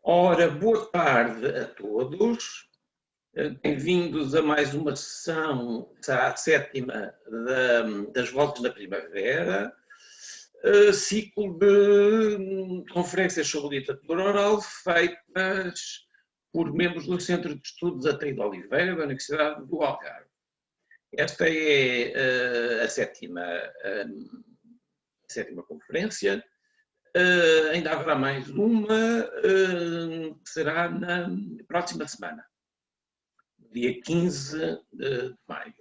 Ora, boa tarde a todos. Bem-vindos a mais uma sessão, será a sétima das Voltas da Primavera, ciclo de conferências sobre literatura oral feitas por membros do Centro de Estudos Ataíde de Oliveira, da Universidade do Algarve. Esta é a sétima conferência. Ainda haverá mais uma, que será na próxima semana, dia 15 de maio.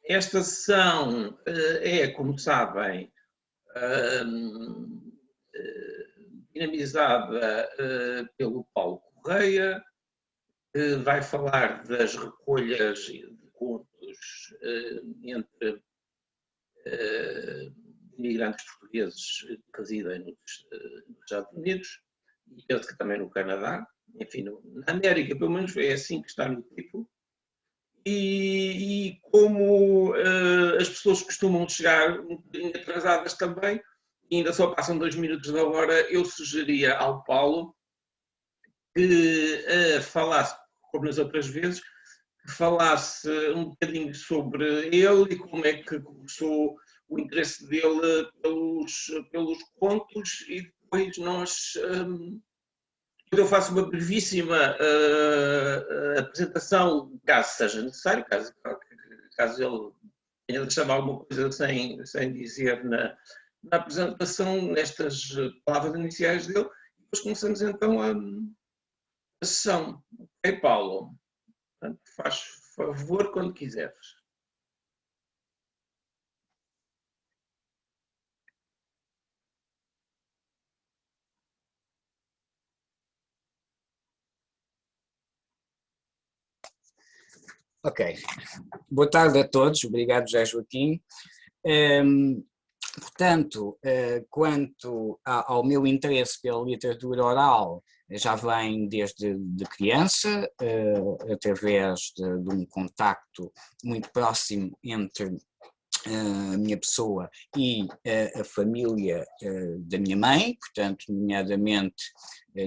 Esta sessão é, como sabem, dinamizada pelo Paulo Correia, que vai falar das recolhas de contos entre imigrantes portugueses que residem nos Estados Unidos, e penso que também no Canadá, enfim, na América, pelo menos é assim que está no título. E como as pessoas costumam chegar um bocadinho atrasadas também, e ainda só passam 2 minutos da hora, eu sugeria ao Paulo que falasse, como nas outras vezes, que falasse um bocadinho sobre ele e como é que começou o interesse dele pelos contos, e depois eu faço uma brevíssima apresentação, caso seja necessário, caso ele tenha deixado alguma coisa sem dizer na apresentação, nestas palavras iniciais dele, e depois começamos então a sessão. Ok, Paulo? Portanto, faz favor quando quiseres. Ok. Boa tarde a todos, obrigado José Joaquim. Portanto, quanto ao meu interesse pela literatura oral, já vem desde de criança, através de um contacto muito próximo entre a minha pessoa e a família da minha mãe, portanto, nomeadamente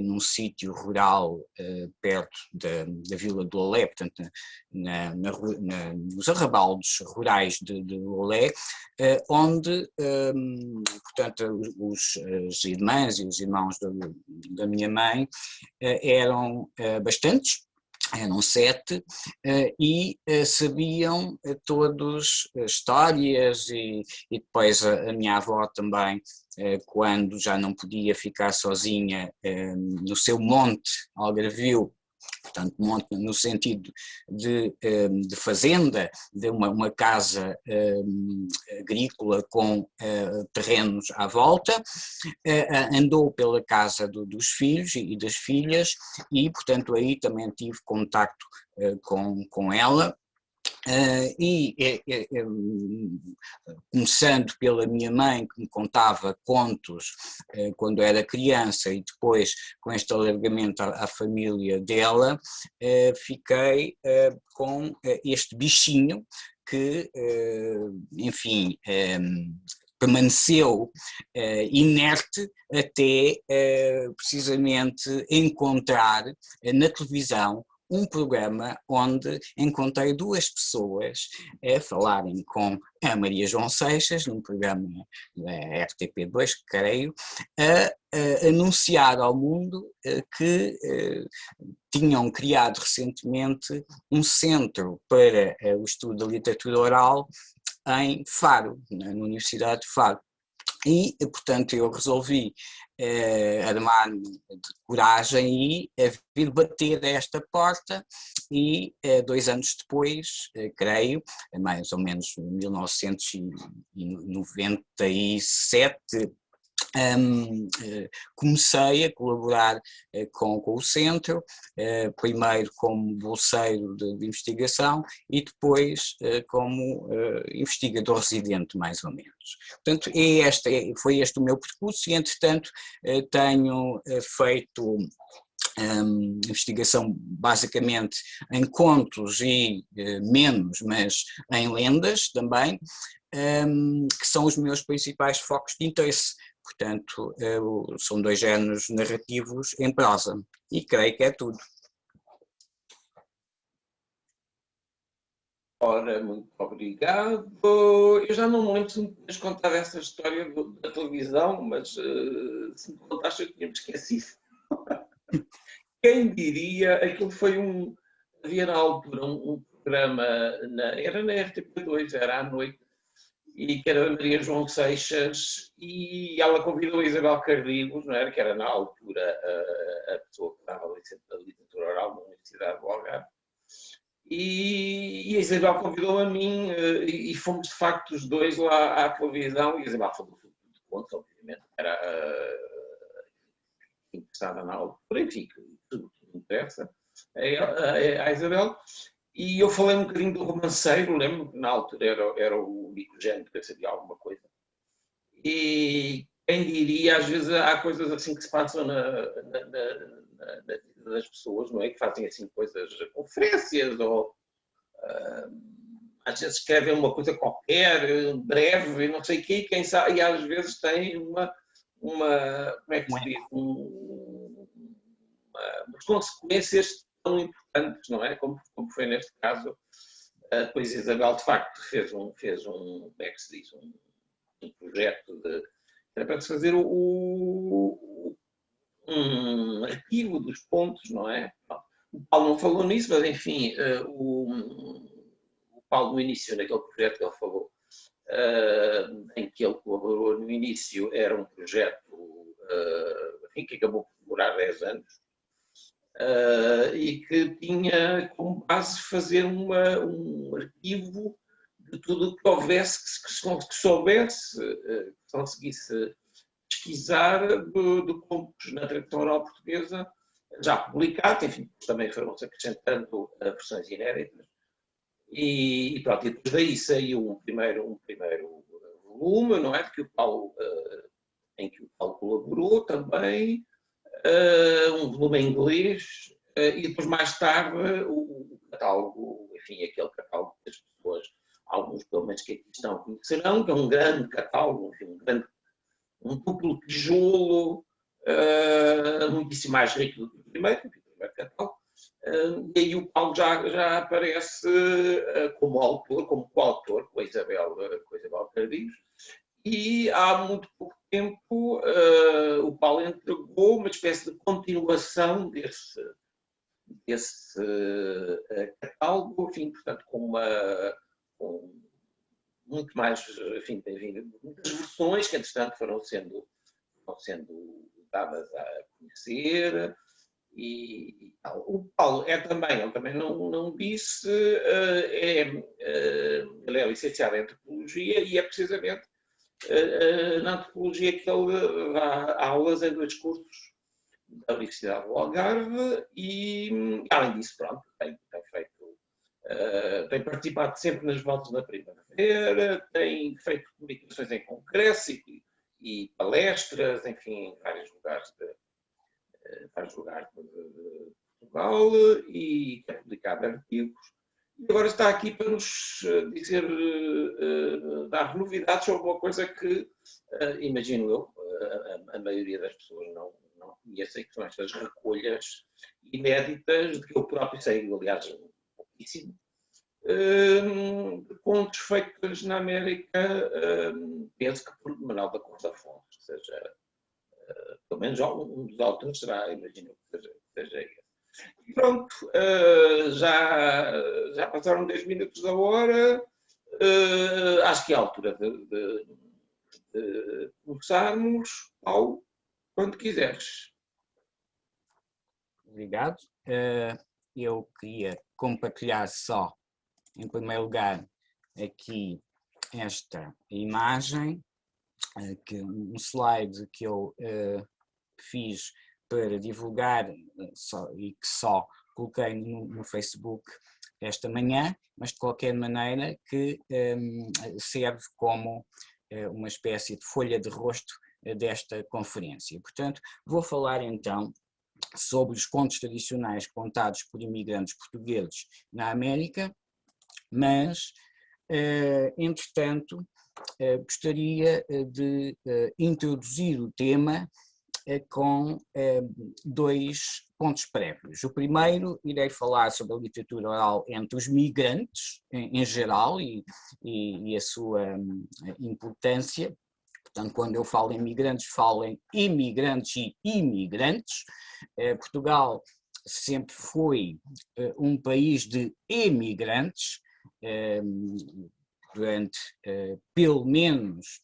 num sítio rural perto da Vila do Olé, portanto, nos arrabaldes rurais de Olé, onde, portanto, as irmãs e os irmãos da minha mãe eram bastantes, eram 7, e sabiam todos histórias, e depois a minha avó também, quando já não podia ficar sozinha no seu monte algarvio, portanto monte no sentido de fazenda, de uma casa agrícola com terrenos à volta, andou pela casa dos filhos e das filhas, e portanto aí também tive contacto com ela. Começando pela minha mãe, que me contava contos quando era criança, e depois com este alargamento à família dela, fiquei com este bichinho que, enfim, permaneceu inerte até precisamente encontrar na televisão um programa onde encontrei 2 pessoas a falarem com a Maria João Seixas, num programa da RTP2, creio, a anunciar ao mundo que tinham criado recentemente um centro para o estudo da literatura oral em Faro, na Universidade de Faro. E, portanto, eu resolvi armar-me de coragem e vir bater a esta porta, e 2 anos depois, creio, mais ou menos em 1997, comecei a colaborar com o centro, primeiro como bolseiro de investigação e depois como investigador residente, mais ou menos. Portanto, foi este o meu percurso, e entretanto tenho feito investigação basicamente em contos e menos, mas em lendas também, que são os meus principais focos de interesse. Portanto, são 2 géneros narrativos em prosa. E creio que é tudo. Ora, muito obrigado. Eu já não me lembro se me tinhas contado essa história da televisão, mas se me contaste eu tinha-me esquecido. Quem diria, aquilo foi havia na altura um programa, era na RTP2, era à noite, e que era a Maria João Seixas, e ela convidou a Isabel Carrilhos, não era? Que era na altura a pessoa que estava a literatura oral na Universidade do Algarve. E a Isabel convidou a mim e fomos de facto os dois lá à televisão, e a Isabel falou de contos, obviamente, era interessada na altura, enfim, tudo interessa a Isabel. E eu falei um bocadinho do romanceiro, lembro que na altura era o único género que eu sabia alguma coisa. E quem diria, às vezes há coisas assim que se passam na vida das pessoas, não é? Que fazem assim coisas, conferências, ou às vezes escrevem uma coisa qualquer, breve, não sei o quê, quem sabe, e às vezes tem como é que se diz? Umas consequências tão importantes, não é? Como foi neste caso. Depois Isabel, de facto, fez um como é que se diz? Um projeto para se fazer um arquivo dos pontos, não é? O Paulo não falou nisso, mas enfim, o Paulo no início, naquele projeto que ele falou, em que ele colaborou no início, era um projeto enfim, que acabou por demorar 10 anos, e que tinha como base fazer um arquivo de tudo o que houvesse, que soubesse, que conseguisse pesquisar de contos na tradução oral portuguesa, já publicados, enfim, também foram-se acrescentando versões inéditas. E pronto, e depois daí saiu um primeiro volume, não é? Em que o Paulo colaborou também, um volume em inglês, e depois mais tarde o catálogo, enfim, aquele catálogo que as pessoas, alguns pelo menos que aqui estão, conhecerão, que é um grande catálogo, enfim, um duplo tijolo, muitíssimo mais rico do que o primeiro catálogo. E aí o Paulo já aparece como autor, como coautor com a Isabel Carrilhos, e há muito pouco tempo o Paulo entregou uma espécie de continuação desse catálogo, enfim, portanto, com muito mais, enfim, muitas versões que, entretanto, foram sendo dadas a conhecer. E o Paulo ele também não disse, ele é licenciado em antropologia e é precisamente na antropologia que ele dá aulas em 2 cursos da Universidade do Algarve e, além disso, pronto, tem participado sempre nas voltas da primavera, tem feito publicações em congressos e palestras, enfim, em vários lugares de Portugal, e tem publicado artigos. E agora está aqui para nos dizer, dar novidades sobre uma coisa que, imagino eu, a maioria das pessoas não conhecem, que são estas recolhas inéditas, de que eu próprio sei, aliás, pouquíssimo, de contos feitos na América, penso que por Manuel da Costa Fontes, ou seja, pelo menos um dos autores será, imagino que seja esse. E pronto, já passaram 10 minutos da hora, acho que é a altura de começarmos. Paulo, quando quiseres. Obrigado. Eu queria compartilhar só, em primeiro lugar, aqui esta imagem, um slide que eu fiz para divulgar e que só coloquei no Facebook esta manhã, mas de qualquer maneira que serve como uma espécie de folha de rosto desta conferência. Portanto, vou falar então sobre os contos tradicionais contados por imigrantes portugueses na América, mas, entretanto, gostaria de introduzir o tema com dois pontos prévios. O primeiro, irei falar sobre a literatura oral entre os migrantes, em geral, e a sua importância. Portanto, quando eu falo em migrantes, falo em imigrantes e imigrantes. Portugal sempre foi um país de emigrantes, durante pelo menos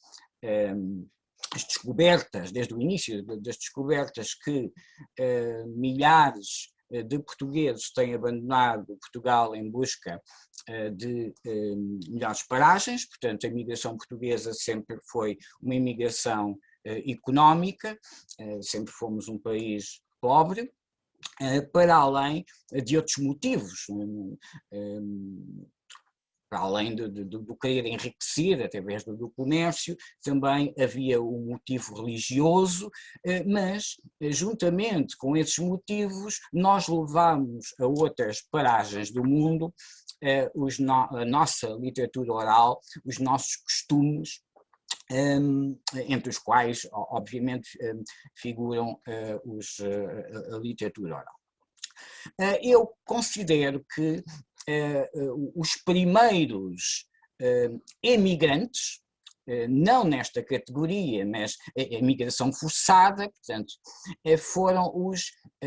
as descobertas, desde o início das descobertas, que milhares de portugueses têm abandonado Portugal em busca de melhores paragens. Portanto, a imigração portuguesa sempre foi uma imigração económica, sempre fomos um país pobre, para além de outros motivos, para além do querer enriquecer através do comércio, também havia um motivo religioso, mas juntamente com esses motivos nós levámos a outras paragens do mundo a nossa literatura oral, os nossos costumes, entre os quais obviamente figuram a literatura oral. Eu considero que os primeiros emigrantes, não nesta categoria, mas a imigração forçada, portanto, foram os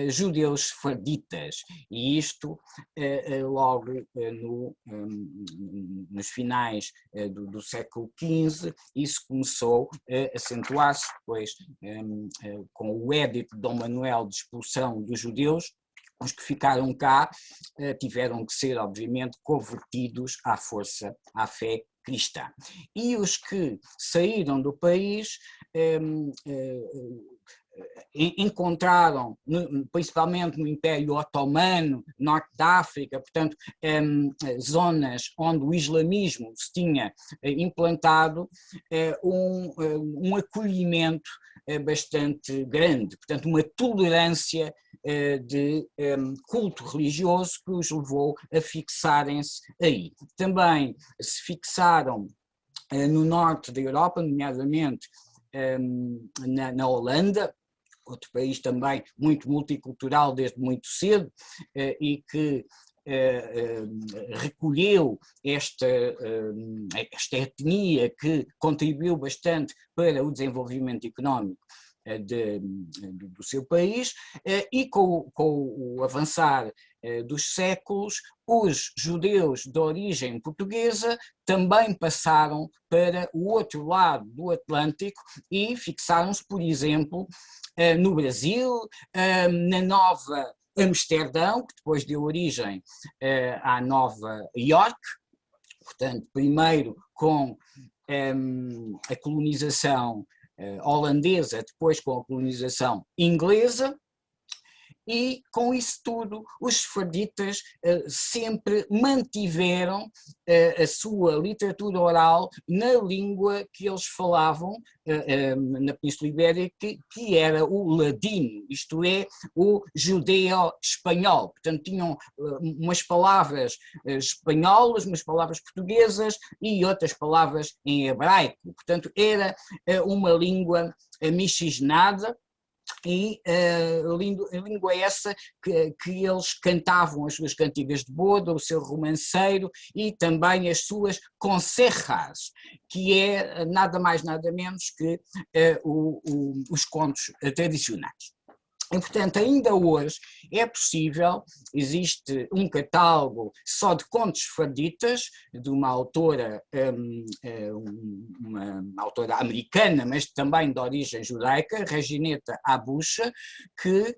judeus sefarditas, e isto logo nos finais do século XV. Isso começou a acentuar-se depois com o édito de Dom Manuel de expulsão dos judeus. Os que ficaram cá tiveram que ser, obviamente, convertidos à força, à fé cristã. E os que saíram do país encontraram, principalmente no Império Otomano, Norte da África, portanto, zonas onde o islamismo se tinha implantado, um acolhimento bastante grande, portanto, uma tolerância de culto religioso que os levou a fixarem-se aí. Também se fixaram no norte da Europa, nomeadamente na Holanda, outro país também muito multicultural desde muito cedo, e que recolheu esta etnia que contribuiu bastante para o desenvolvimento económico do seu país, e com o avançar dos séculos, os judeus de origem portuguesa também passaram para o outro lado do Atlântico e fixaram-se, por exemplo, no Brasil, na Nova Amsterdão, que depois deu origem à Nova Iorque, portanto, primeiro com a colonização holandesa, depois com a colonização inglesa. E com isso tudo os sefarditas sempre mantiveram a sua literatura oral na língua que eles falavam na Península Ibérica, que era o ladino, isto é, o judeo-espanhol. Portanto, tinham umas palavras espanholas, umas palavras portuguesas e outras palavras em hebraico. Portanto, era uma língua miscigenada. E a língua essa que eles cantavam as suas cantigas de boda, o seu romanceiro e também as suas concerras, que é nada mais nada menos que os contos tradicionais. E, portanto, ainda hoje é possível, existe um catálogo só de contos sefarditas, de uma autora americana, mas também de origem judaica, Regineta Abucha, que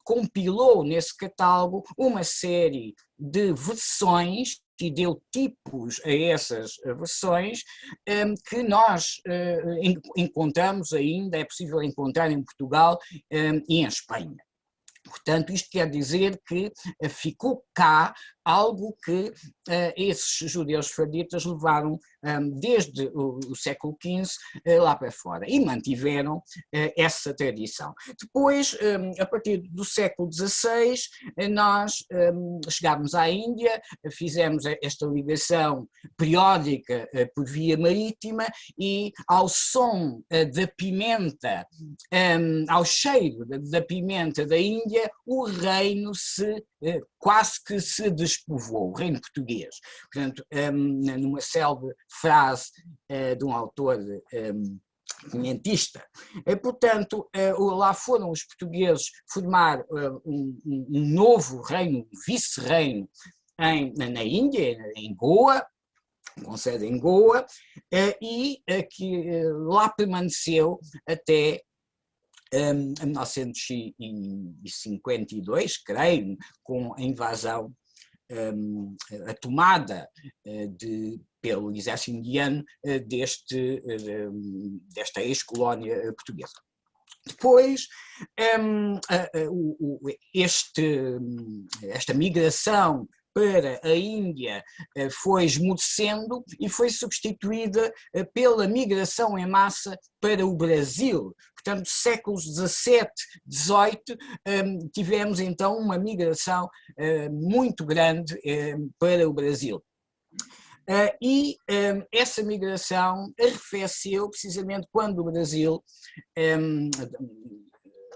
compilou nesse catálogo uma série de versões e deu tipos a essas versões que nós encontramos ainda, é possível encontrar em Portugal e em Espanha. Portanto, isto quer dizer que ficou cá algo que esses judeus sefarditas levaram desde o século XV lá para fora e mantiveram essa tradição. Depois, a partir do século XVI, nós chegámos à Índia, fizemos esta ligação periódica por via marítima e ao som da pimenta, ao cheiro da pimenta da Índia, o reino quase que se despovoou, o reino português. Portanto, numa célebre frase de um autor pimentista. Portanto, lá foram os portugueses formar um novo reino, um vice-reino na Índia, em Goa, com sede em Goa, e que lá permaneceu até 1952, creio, com a invasão, a tomada pelo exército indiano desta ex-colónia portuguesa. Depois, esta migração para a Índia foi esmudecendo e foi substituída pela migração em massa para o Brasil. Portanto, séculos XVII, XVIII, tivemos então uma migração muito grande para o Brasil. E essa migração arrefeceu precisamente quando o Brasil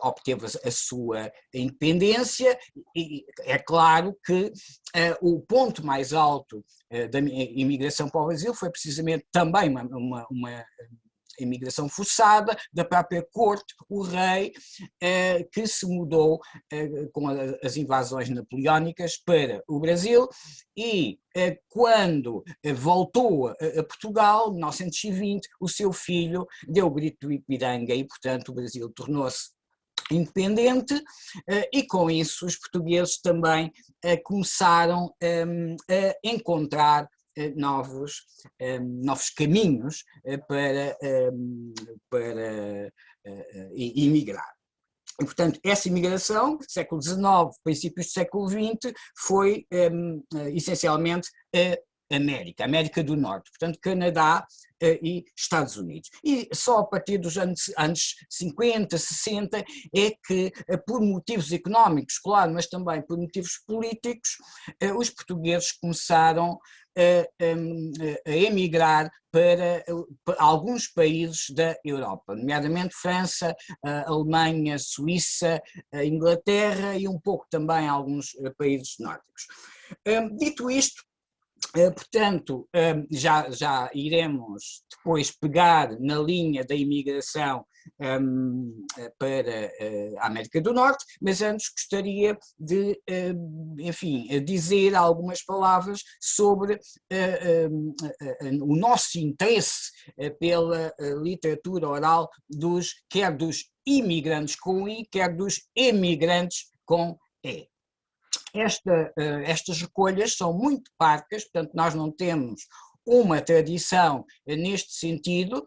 obteve a sua independência, e é claro que o ponto mais alto da imigração para o Brasil foi precisamente também uma imigração forçada da própria corte, o rei, que se mudou com as invasões napoleónicas para o Brasil e quando voltou a Portugal, em 1920, o seu filho deu o grito do Ipiranga e, portanto, o Brasil tornou-se independente e com isso os portugueses também começaram a encontrar novos caminhos para emigrar. E, portanto, essa imigração, século XIX, princípios do século XX, foi essencialmente a América do Norte, portanto, Canadá e Estados Unidos. E só a partir dos anos 50, 60 é que, por motivos económicos, claro, mas também por motivos políticos, os portugueses começaram a emigrar para alguns países da Europa, nomeadamente França, Alemanha, Suíça, Inglaterra e um pouco também alguns países nórdicos. Dito isto, portanto, já iremos depois pegar na linha da imigração para a América do Norte, mas antes gostaria de, enfim, dizer algumas palavras sobre o nosso interesse pela literatura oral quer dos imigrantes com I, quer dos emigrantes com E. Estas recolhas são muito parcas, portanto nós não temos uma tradição neste sentido,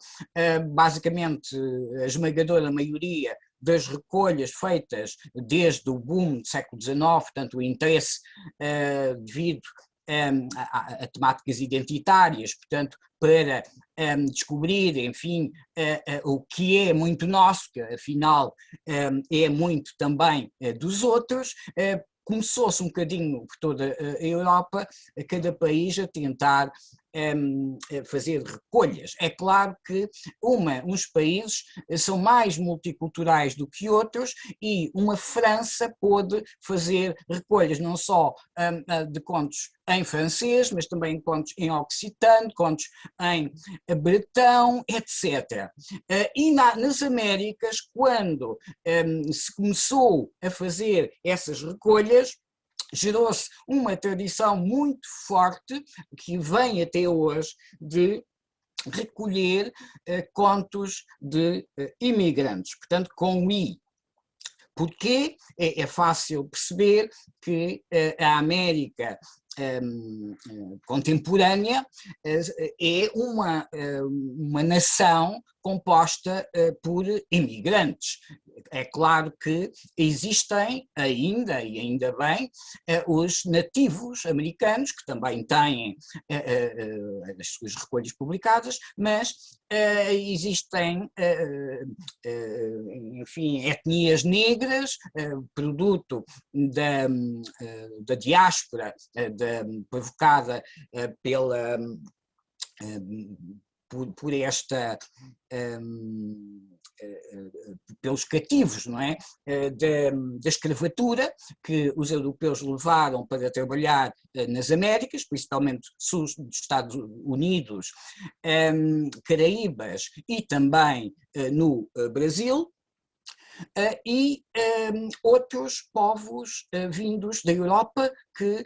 basicamente a esmagadora maioria das recolhas feitas desde o boom do século XIX, portanto o interesse devido a temáticas identitárias, portanto para descobrir, enfim, o que é muito nosso, que afinal é muito também dos outros. Começou-se um bocadinho por toda a Europa, cada país a tentar fazer recolhas. É claro que uns países são mais multiculturais do que outros e uma França pôde fazer recolhas não só de contos em francês, mas também contos em occitano, contos em bretão, etc. E nas Américas, quando se começou a fazer essas recolhas, gerou-se uma tradição muito forte, que vem até hoje, de recolher contos de imigrantes, portanto com I. Porque é fácil perceber que a América contemporânea é uma nação composta por imigrantes. é claro que existem ainda, e ainda bem, os nativos americanos, que também têm as suas recolhas publicadas, mas existem, enfim, etnias negras, produto da diáspora provocada pela... por esta, pelos cativos, não é? Da escravatura que os europeus levaram para trabalhar nas Américas, principalmente sul dos Estados Unidos, Caraíbas e também no Brasil. E outros povos vindos da Europa que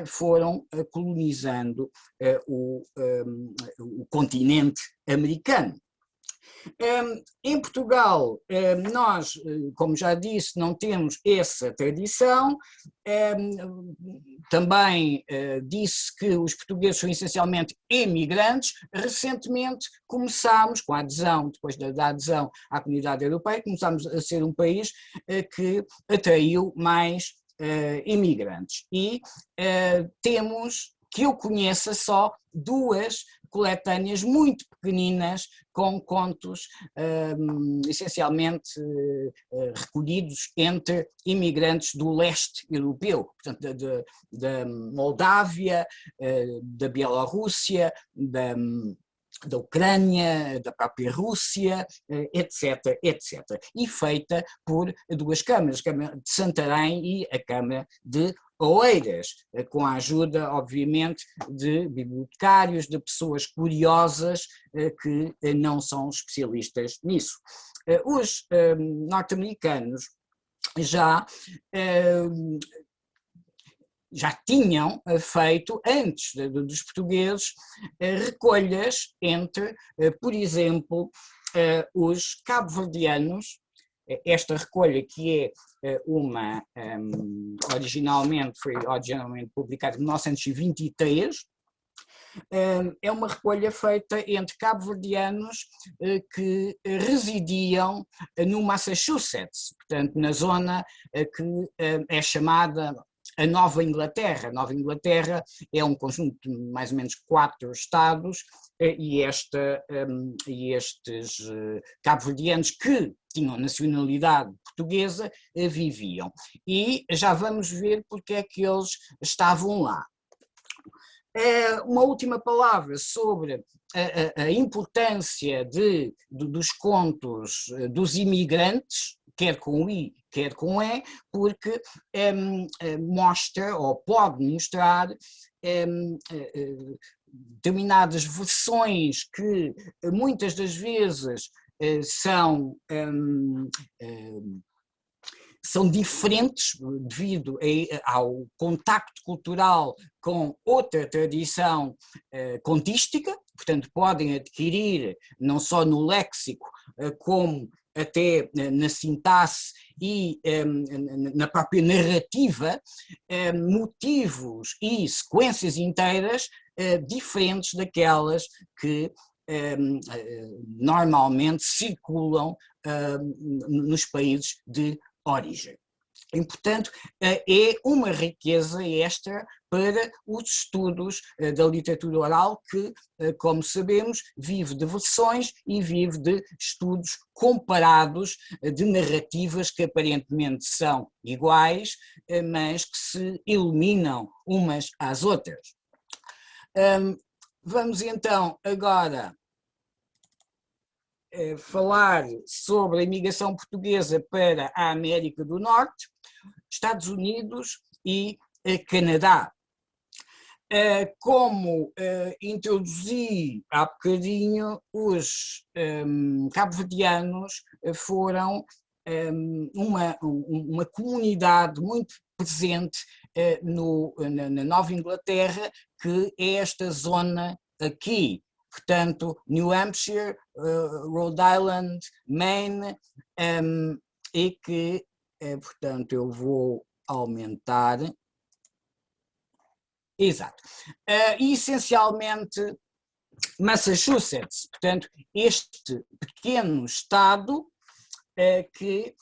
foram colonizando o continente americano. Em Portugal, nós, como já disse, não temos essa tradição. Também disse que os portugueses são essencialmente emigrantes. Recentemente começámos, com a adesão, depois da adesão à comunidade europeia, começámos a ser um país que atraiu mais imigrantes. E temos, que eu conheça, só 2 coletâneas muito pequeninas com contos essencialmente recolhidos entre imigrantes do leste europeu, portanto da Moldávia, da Bielorrússia, da Ucrânia, da própria Rússia, etc, etc. E feita por 2 câmaras, a Câmara de Santarém e a Câmara de Oeiras, com a ajuda, obviamente, de bibliotecários, de pessoas curiosas que não são especialistas nisso. Os norte-americanos já tinham feito, antes dos portugueses, recolhas entre, por exemplo, os cabo-verdianos. Esta recolha, que é originalmente publicada em 1923, é uma recolha feita entre cabo-verdianos que residiam no Massachusetts, portanto, na zona que é chamada a Nova Inglaterra. A Nova Inglaterra é um conjunto de mais ou menos 4 estados e estes cabo-verdianos que tinham nacionalidade portuguesa viviam. E já vamos ver porque é que eles estavam lá. Uma última palavra sobre a importância dos contos dos imigrantes, quer com I, quer com E, porque mostra, ou pode mostrar, determinadas versões que muitas das vezes são diferentes devido ao contacto cultural com outra tradição contística, portanto podem adquirir não só no léxico como até na sintaxe e na própria narrativa, motivos e sequências inteiras diferentes daquelas que normalmente circulam nos países de origem. E, portanto, é uma riqueza esta para os estudos da literatura oral que, como sabemos, vive de versões e vive de estudos comparados de narrativas que aparentemente são iguais, mas que se iluminam umas às outras. Vamos então agora falar sobre a imigração portuguesa para a América do Norte, Estados Unidos e Canadá. Como introduzi há bocadinho, os cabo-verdianos foram uma comunidade muito presente na Nova Inglaterra, que é esta zona aqui. Portanto, New Hampshire, Rhode Island, Maine, e que, portanto, eu vou aumentar. Exato. Essencialmente, Massachusetts, portanto, este pequeno estado que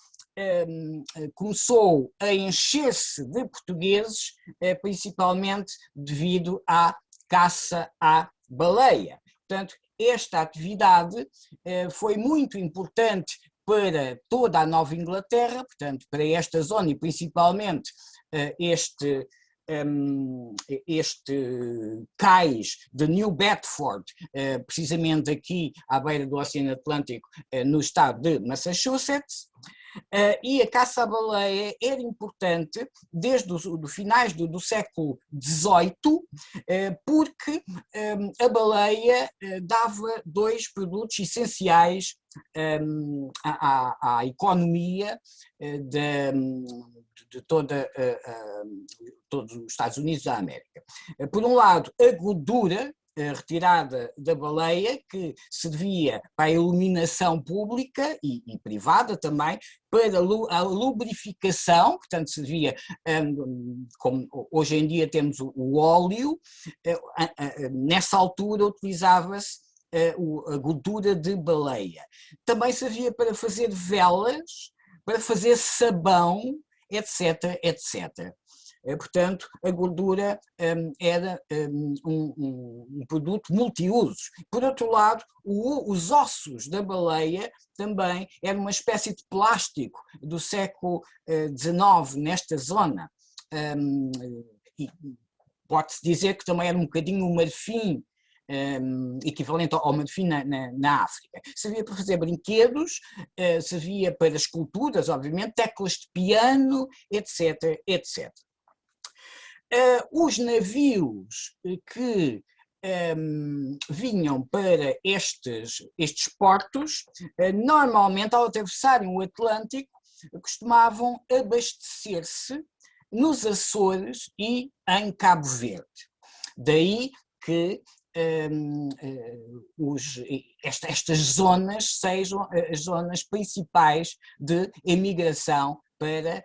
começou a encher-se de portugueses, principalmente devido à caça à baleia. Portanto, esta atividade foi muito importante para toda a Nova Inglaterra, portanto, para esta zona e principalmente este cais de New Bedford, precisamente aqui à beira do Oceano Atlântico, no estado de Massachusetts. E a caça à baleia era importante desde os finais do século XVIII, porque a baleia dava dois produtos essenciais à economia de todos os Estados Unidos da América. Por um lado, a gordura retirada da baleia, que servia para a iluminação pública e privada também, para a lubrificação, portanto servia, como hoje em dia temos o óleo, nessa altura utilizava-se a gordura de baleia. Também servia para fazer velas, para fazer sabão, etc, etc. Portanto, a gordura era um produto multiusos. Por outro lado, os ossos da baleia também eram uma espécie de plástico do século XIX nesta zona. E pode-se dizer que também era um bocadinho o marfim, equivalente ao marfim na África. Servia para fazer brinquedos, servia para esculturas, obviamente, teclas de piano, etc, etc. Os navios que vinham para estes portos, normalmente ao atravessarem o Atlântico, costumavam abastecer-se nos Açores e em Cabo Verde. Daí que estas zonas sejam as zonas principais de emigração para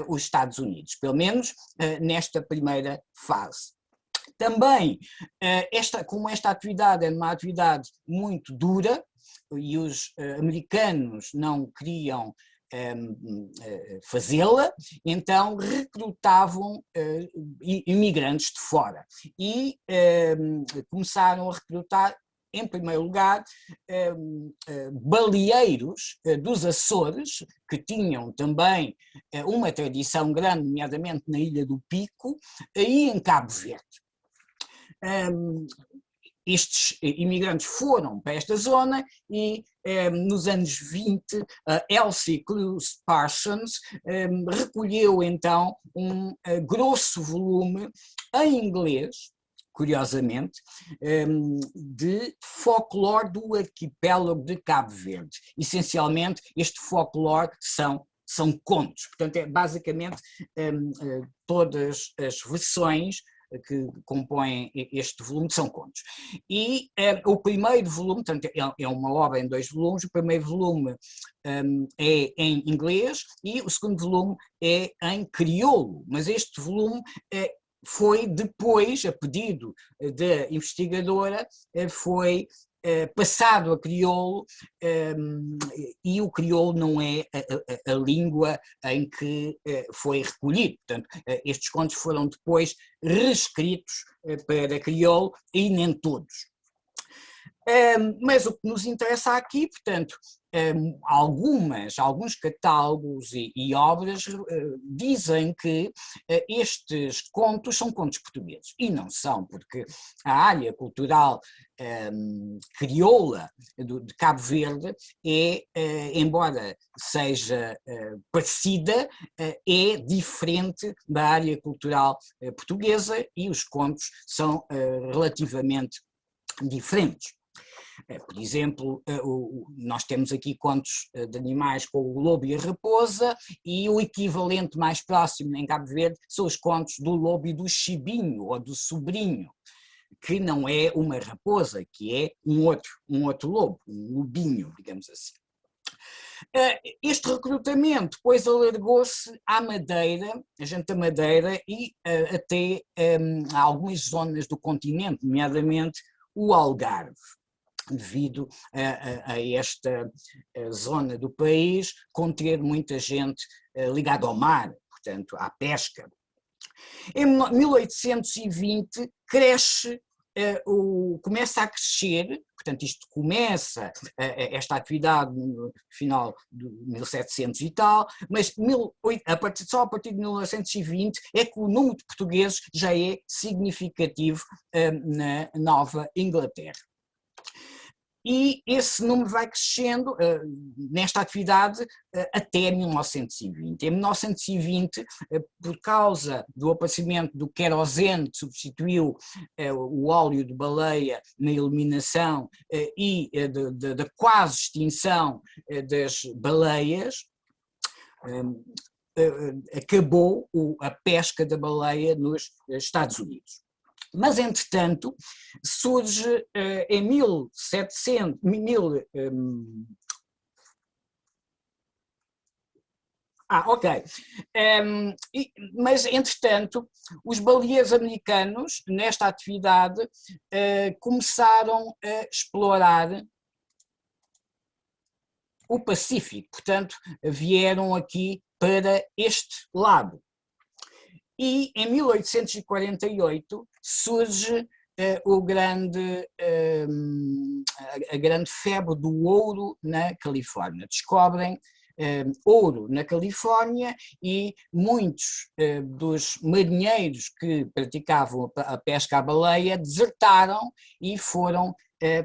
os Estados Unidos, pelo menos nesta primeira fase. Também, como esta atividade é uma atividade muito dura e os americanos não queriam fazê-la, então recrutavam imigrantes de fora e começaram a recrutar, em primeiro lugar, baleeiros dos Açores, que tinham também uma tradição grande, nomeadamente na Ilha do Pico, e em Cabo Verde. Estes imigrantes foram para esta zona e nos anos 20 Elsie Clews Parsons recolheu então um grosso volume em inglês, curiosamente, de folclore do arquipélago de Cabo Verde. Essencialmente, este folclore são contos, portanto é basicamente todas as versões que compõem este volume são contos. E o primeiro volume, portanto, é uma obra em 2 volumes, o primeiro volume é em inglês e o segundo volume é em crioulo, mas este volume foi depois, a pedido da investigadora, foi passado a crioulo, e o crioulo não é a língua em que foi recolhido. Portanto, estes contos foram depois reescritos para crioulo e nem todos. Mas o que nos interessa aqui, portanto, alguns catálogos e obras dizem que estes contos são contos portugueses, e não são, porque a área cultural crioula de Cabo Verde embora seja parecida, é diferente da área cultural portuguesa, e os contos são relativamente diferentes. Por exemplo, nós temos aqui contos de animais com o lobo e a raposa, e o equivalente mais próximo em Cabo Verde são os contos do lobo e do chibinho, ou do sobrinho, que não é uma raposa, que é um outro lobo, um lobinho, digamos assim. Este recrutamento depois alargou-se à Madeira, a gente da Madeira, e até a algumas zonas do continente, nomeadamente o Algarve. devido a esta zona do país conter muita gente ligada ao mar, portanto, à pesca. Em 1820 começa a crescer, portanto isto começa, esta atividade no final de 1700 e tal, mas só a partir de 1920 é que o número de portugueses já é significativo na Nova Inglaterra. E esse número vai crescendo nesta atividade até 1920. Em 1920, por causa do aparecimento do querosene, que substituiu o óleo de baleia na eliminação e da quase extinção das baleias, acabou a pesca da baleia nos Estados Unidos. Mas, entretanto, surge em 1700, mas, entretanto, os baleeiros americanos, nesta atividade, começaram a explorar o Pacífico, portanto, vieram aqui para este lado. E em 1848 surge a grande febre do ouro na Califórnia. Descobrem ouro na Califórnia e muitos dos marinheiros que praticavam a pesca à baleia desertaram e foram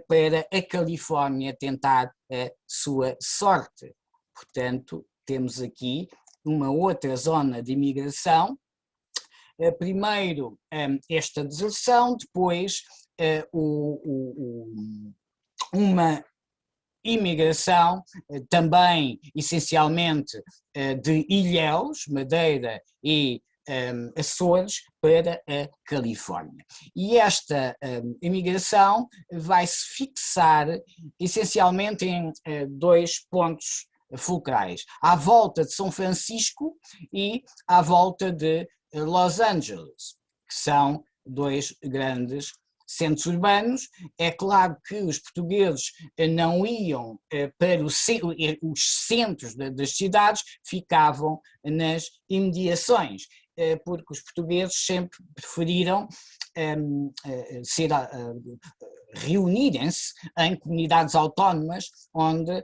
para a Califórnia tentar a sua sorte. Portanto, temos aqui uma outra zona de imigração. Primeiro esta deserção, depois uma imigração também essencialmente de ilhéus, Madeira e Açores, para a Califórnia. E esta imigração vai se fixar essencialmente em dois pontos fulcrais, à volta de São Francisco e à volta de Los Angeles, que são dois grandes centros urbanos. É claro que os portugueses não iam para os centros das cidades, ficavam nas imediações, porque os portugueses sempre preferiram reunirem-se em comunidades autónomas onde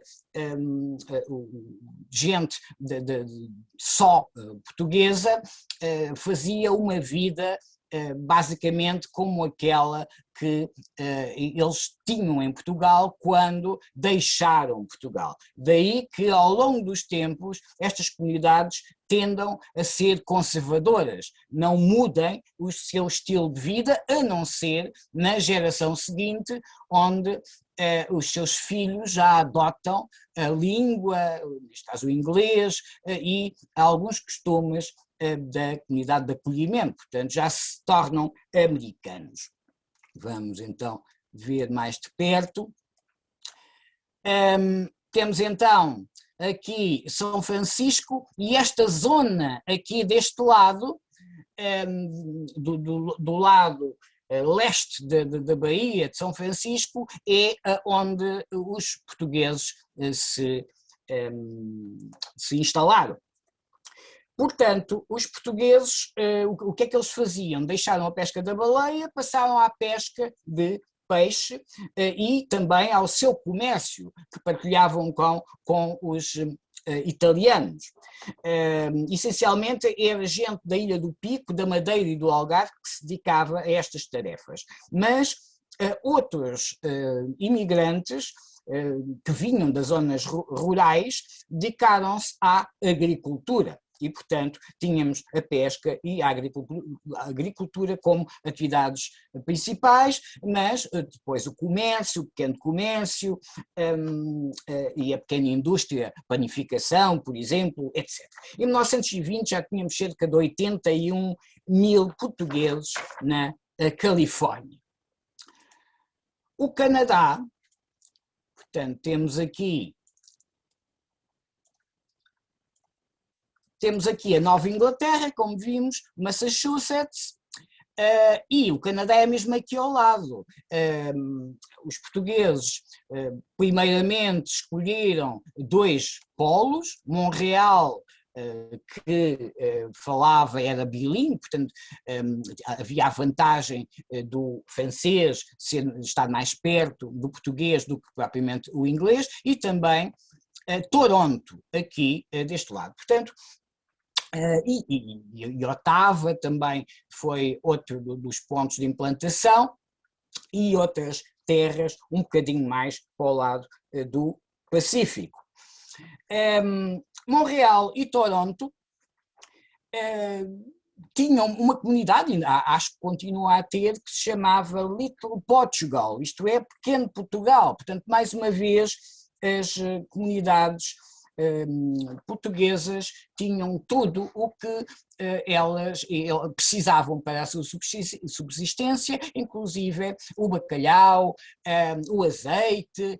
gente só portuguesa fazia uma vida basicamente como aquela que eles tinham em Portugal quando deixaram Portugal. Daí que ao longo dos tempos estas comunidades tendam a ser conservadoras, não mudem o seu estilo de vida, a não ser na geração seguinte, onde os seus filhos já adotam a língua, neste caso o inglês, e alguns costumes da comunidade de acolhimento, portanto já se tornam americanos. Vamos então ver mais de perto. Temos então aqui São Francisco e esta zona aqui deste lado, do lado leste da Baía de São Francisco, é onde os portugueses se instalaram. Portanto, os portugueses, o que é que eles faziam? Deixaram a pesca da baleia, passaram à pesca de peixe e também ao seu comércio, que partilhavam com os italianos. Essencialmente era gente da Ilha do Pico, da Madeira e do Algarve que se dedicava a estas tarefas. Mas outros imigrantes que vinham das zonas rurais dedicaram-se à agricultura. E, portanto, tínhamos a pesca e a agricultura como atividades principais, mas depois o comércio, o pequeno comércio e a pequena indústria, panificação, por exemplo, etc. Em 1920 já tínhamos cerca de 81 mil portugueses na Califórnia. O Canadá, portanto, temos aqui a Nova Inglaterra, como vimos, Massachusetts, E o Canadá é mesmo aqui ao lado. Os portugueses, primeiramente, escolheram dois polos, Montreal, que falava, era bilíngue, portanto havia a vantagem do francês estar mais perto do português do que propriamente o inglês, e também Toronto, aqui deste lado. Portanto, e Ottawa também foi outro dos pontos de implantação, e outras terras um bocadinho mais para o lado do Pacífico. Montreal e Toronto tinham uma comunidade, acho que continua a ter, que se chamava Little Portugal, isto é, Pequeno Portugal. Portanto, mais uma vez, as comunidades portuguesas tinham tudo o que elas precisavam para a sua subsistência, inclusive o bacalhau, o azeite,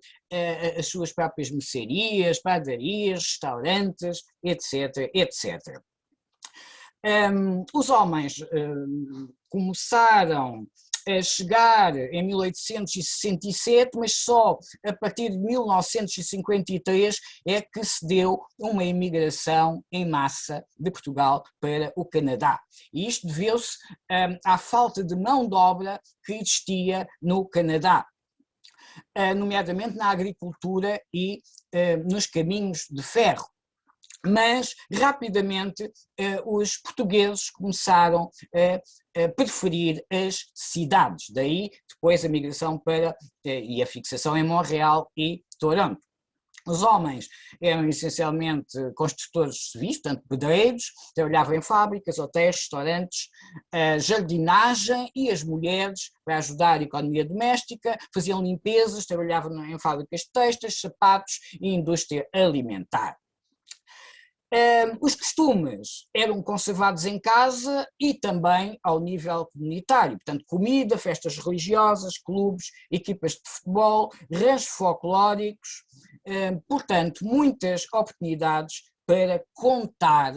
as suas próprias mercearias, padarias, restaurantes, etc., etc. Os homens começaram a chegar em 1867, mas só a partir de 1953 é que se deu uma imigração em massa de Portugal para o Canadá. E isto deveu-se à falta de mão de obra que existia no Canadá, nomeadamente na agricultura e nos caminhos de ferro. Mas, rapidamente, os portugueses começaram a preferir as cidades, daí depois a migração e a fixação em Montreal e Toronto. Os homens eram essencialmente construtores civis, portanto pedreiros, trabalhavam em fábricas, hotéis, restaurantes, jardinagem, e as mulheres, para ajudar a economia doméstica, faziam limpezas, trabalhavam em fábricas de textos, sapatos e indústria alimentar. Os costumes eram conservados em casa e também ao nível comunitário, portanto comida, festas religiosas, clubes, equipas de futebol, ranchos folclóricos, portanto muitas oportunidades para contar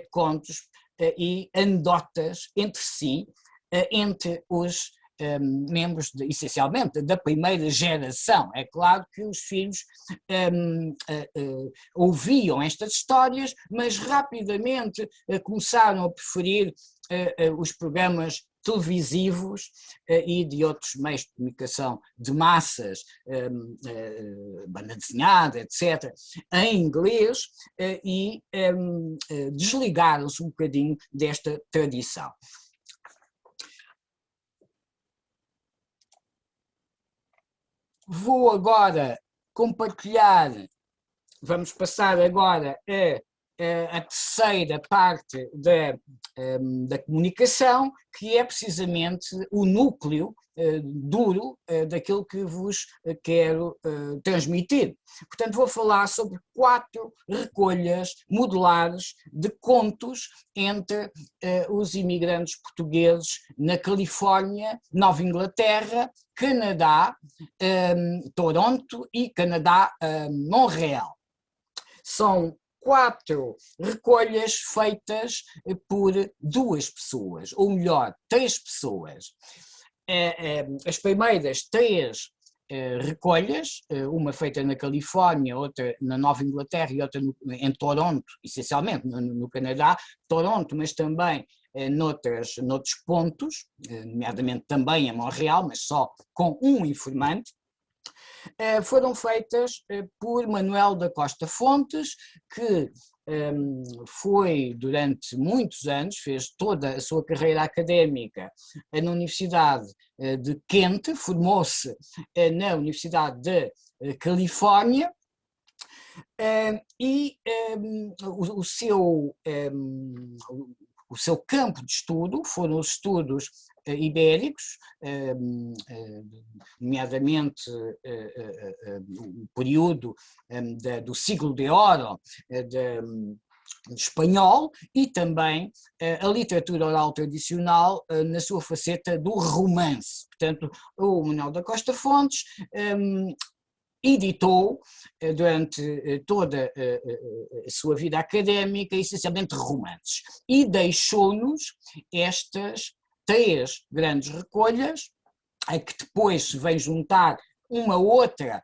contos e anedotas entre si, entre os membros, essencialmente, da primeira geração. É claro que os filhos ouviam estas histórias, mas rapidamente começaram a preferir os programas televisivos e de outros meios de comunicação de massas, banda desenhada, etc., em inglês, e desligaram-se um bocadinho desta tradição. Vou agora compartilhar, vamos passar agora a terceira parte da comunicação, que é precisamente o núcleo duro daquilo que vos quero transmitir. Portanto, vou falar sobre 4 recolhas modulares de contos entre os imigrantes portugueses na Califórnia, Nova Inglaterra, Canadá, Toronto e Canadá, Montreal. São 4 recolhas feitas por 2 pessoas, ou melhor, 3 pessoas. As primeiras 3 recolhas, uma feita na Califórnia, outra na Nova Inglaterra e outra em Toronto, essencialmente no Canadá, Toronto, mas também noutros pontos, nomeadamente também em Montreal, mas só com um informante, foram feitas por Manuel da Costa Fontes, que foi durante muitos anos, fez toda a sua carreira académica na Universidade de Kent, formou-se na Universidade de Califórnia, e o seu campo de estudo foram os estudos ibéricos, nomeadamente o período do siglo de ouro de espanhol, e também a literatura oral tradicional na sua faceta do romance. Portanto, o Manuel da Costa Fontes editou durante toda a sua vida académica essencialmente romances, e deixou-nos estas 3 grandes recolhas, a que depois se vem juntar uma outra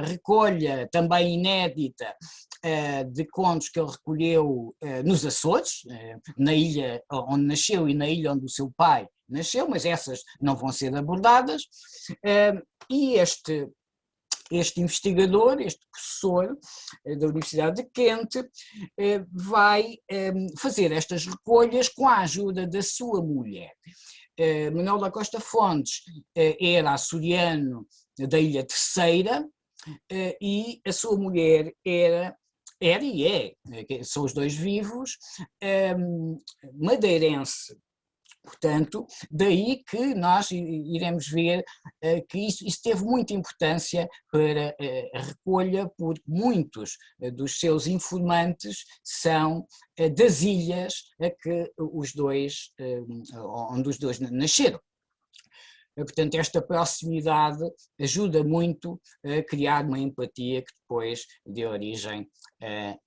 recolha também inédita de contos que ele recolheu nos Açores, na ilha onde nasceu e na ilha onde o seu pai nasceu, mas essas não vão ser abordadas, e este investigador, este professor da Universidade de Kent, vai fazer estas recolhas com a ajuda da sua mulher. Manuel da Costa Fontes era açoriano da Ilha Terceira e a sua mulher era e é, são os dois vivos, madeirense. Portanto, daí que nós iremos ver que isso teve muita importância para a recolha, porque muitos dos seus informantes são das ilhas a que onde os dois nasceram. Portanto, esta proximidade ajuda muito a criar uma empatia que depois dê origem a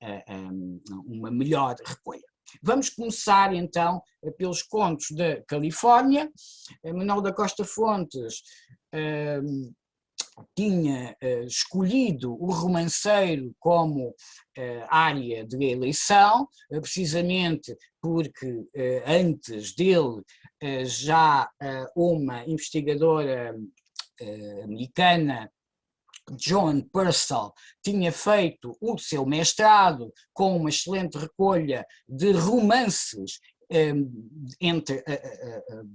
uma melhor recolha. Vamos começar então pelos contos da Califórnia. Manuel da Costa Fontes tinha escolhido o romanceiro como área de eleição, precisamente porque antes dele já uma investigadora americana, Joan Purcell, tinha feito o seu mestrado com uma excelente recolha de romances entre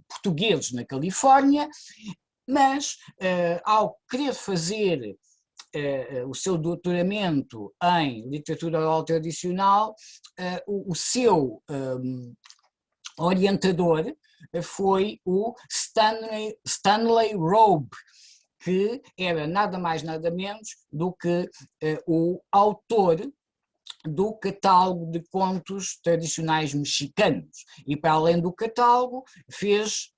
portugueses na Califórnia, mas ao querer fazer o seu doutoramento em literatura oral tradicional, o seu orientador foi o Stanley Robb, que era nada mais nada menos do que o autor do catálogo de contos tradicionais mexicanos. E para além do catálogo, fez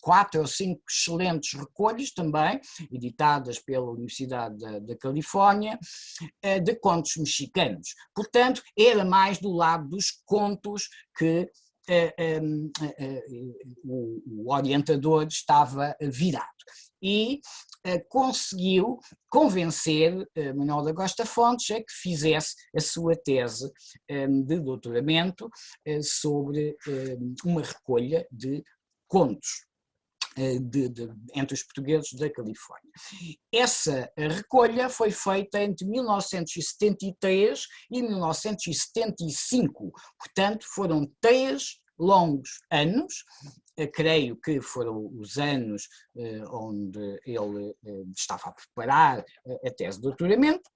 4 ou 5 excelentes recolhas também, editadas pela Universidade da Califórnia, de contos mexicanos. Portanto, era mais do lado dos contos que o orientador estava virado. E conseguiu convencer Manuel da Costa Fontes a que fizesse a sua tese de doutoramento sobre uma recolha de contos entre os portugueses da Califórnia. Essa recolha foi feita entre 1973 e 1975, portanto foram 3 longos anos, creio que foram os anos onde ele estava a preparar a tese de doutoramento,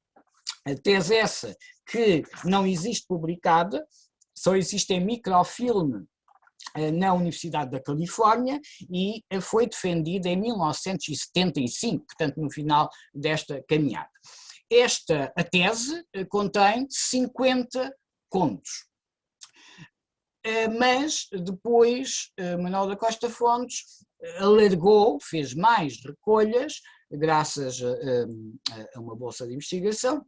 a tese essa que não existe publicada, só existe em microfilme na Universidade da Califórnia e foi defendida em 1975, portanto no final desta caminhada. A tese contém 50 contos. Mas depois Manuel da Costa Fontes alargou, fez mais recolhas, graças a uma bolsa de investigação,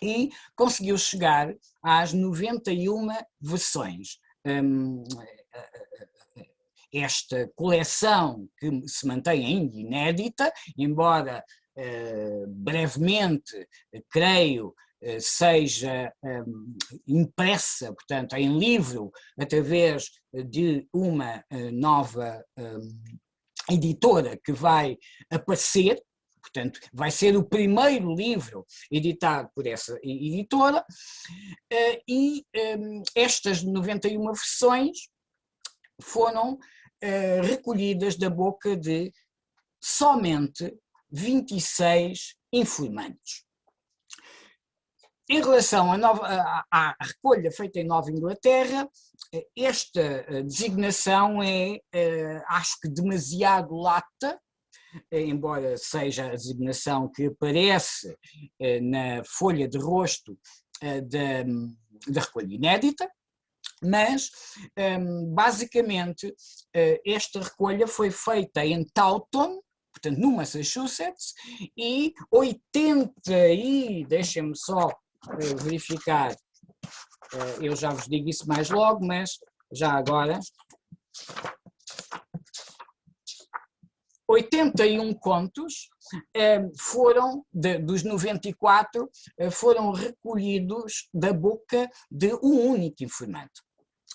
e conseguiu chegar às 91 versões. Esta coleção, que se mantém ainda inédita, embora brevemente, creio, seja impressa, portanto, em livro, através de uma nova editora que vai aparecer, portanto, vai ser o primeiro livro editado por essa editora, e estas 91 versões foram recolhidas da boca de somente 26 informantes. Em relação à recolha feita em Nova Inglaterra, esta designação é, acho que, demasiado lata, embora seja a designação que aparece na folha de rosto da recolha inédita, mas, basicamente, esta recolha foi feita em Taunton, portanto, no Massachusetts, e 80 e, deixem-me só verificar, eu já vos digo isso mais logo, mas já agora, 81 contos dos 94, foram recolhidos da boca de um único informante,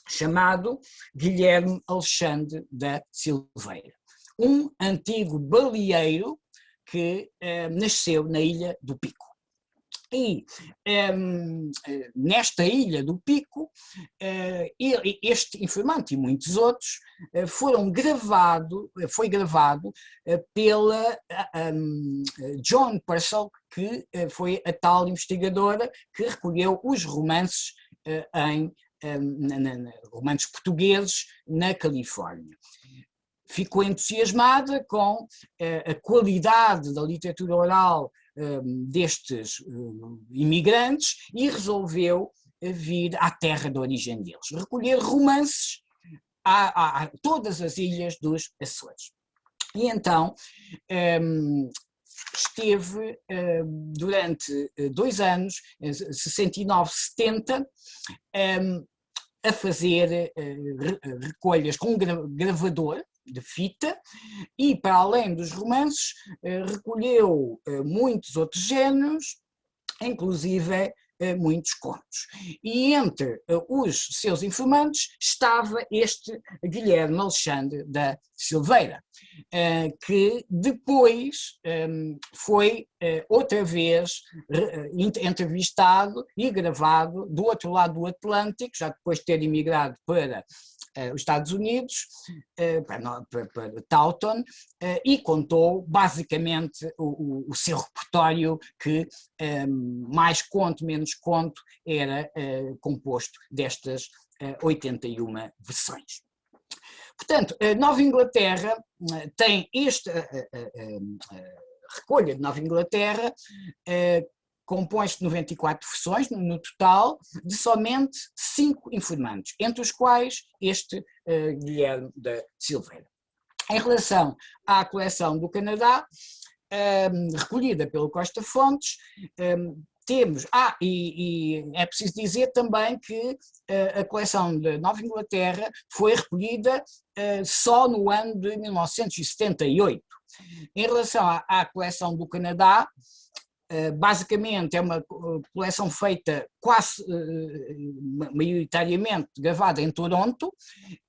chamado Guilherme Alexandre da Silveira, um antigo baleeiro que nasceu na Ilha do Pico. E nesta Ilha do Pico, este informante e muitos outros foi gravado pela Joan Purcell, que foi a tal investigadora que recolheu os romances romances portugueses na Califórnia. Ficou entusiasmada com a qualidade da literatura oral destes imigrantes e resolveu vir à terra de origem deles, recolher romances a todas as ilhas dos Açores. E então esteve durante 2 anos, 69-70, a fazer recolhas com gravador de fita, e para além dos romances recolheu muitos outros géneros, inclusive muitos contos. E entre os seus informantes estava este Guilherme Alexandre da Silveira, que depois foi outra vez entrevistado e gravado do outro lado do Atlântico, já depois de ter emigrado para os Estados Unidos, para Taunton, e contou basicamente o seu repertório, que mais conto, menos conto, era composto destas 81 versões. Portanto, Nova Inglaterra tem esta recolha de Nova Inglaterra, compõe-se de 94 versões no total, de somente 5 informantes, entre os quais este Guilherme da Silveira. Em relação à coleção do Canadá, recolhida pelo Costa Fontes, temos, e é preciso dizer também que a coleção de Nova Inglaterra foi recolhida só no ano de 1978. Em relação à coleção do Canadá, basicamente é uma coleção feita quase maioritariamente gravada em Toronto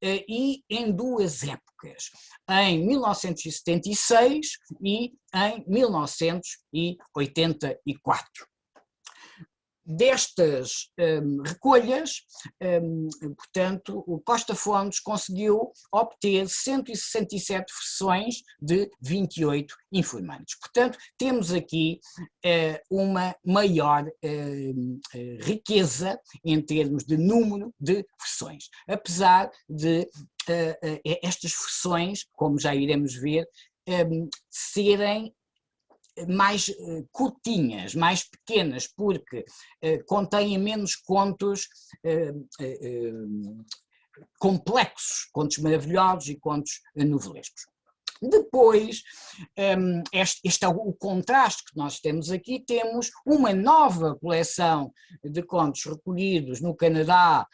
e em 2 épocas, em 1976 e em 1984. Destas recolhas, portanto, o Costa Fontes conseguiu obter 167 versões de 28 informantes. Portanto, temos aqui uma maior riqueza em termos de número de versões, apesar de estas versões, como já iremos ver, serem mais curtinhas, mais pequenas, porque contêm menos contos complexos, contos maravilhosos e contos novelescos. Depois, este é o contraste que nós temos aqui, temos uma nova coleção de contos recolhidos no Canadá,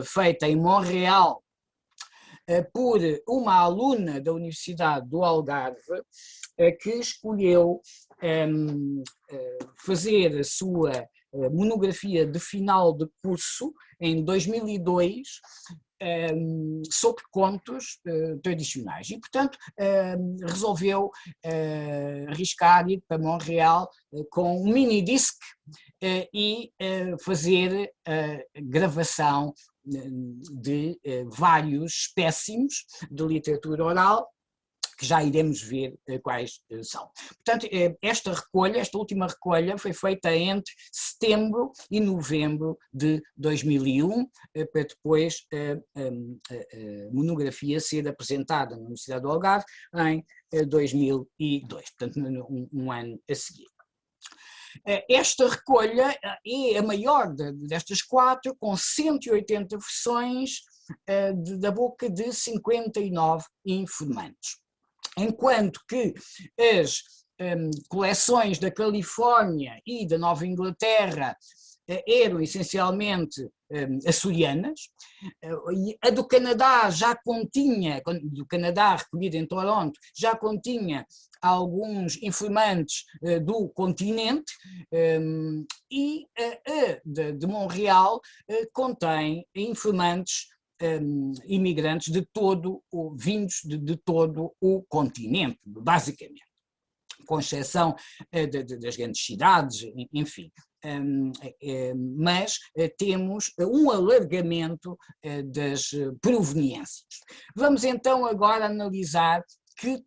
feita em Montreal, por uma aluna da Universidade do Algarve, que escolheu fazer a sua monografia de final de curso em 2002 sobre contos tradicionais e, portanto, resolveu arriscar ir para Montreal com um mini-disc e fazer a gravação de vários espécimes de literatura oral, que já iremos ver quais são. Portanto, esta última recolha, foi feita entre setembro e novembro de 2001, para depois a monografia ser apresentada na Universidade do Algarve em 2002, portanto, um ano a seguir. Esta recolha é a maior destas 4, com 180 versões da boca de 59 informantes. Enquanto que as coleções da Califórnia e da Nova Inglaterra eram essencialmente açorianas. A do Canadá já continha, do Canadá recolhida em Toronto, já continha alguns informantes do continente, e a de Montreal contém informantes imigrantes vindos de todo o continente, basicamente, com exceção das grandes cidades, enfim. Mas temos um alargamento das proveniências. Vamos então agora analisar que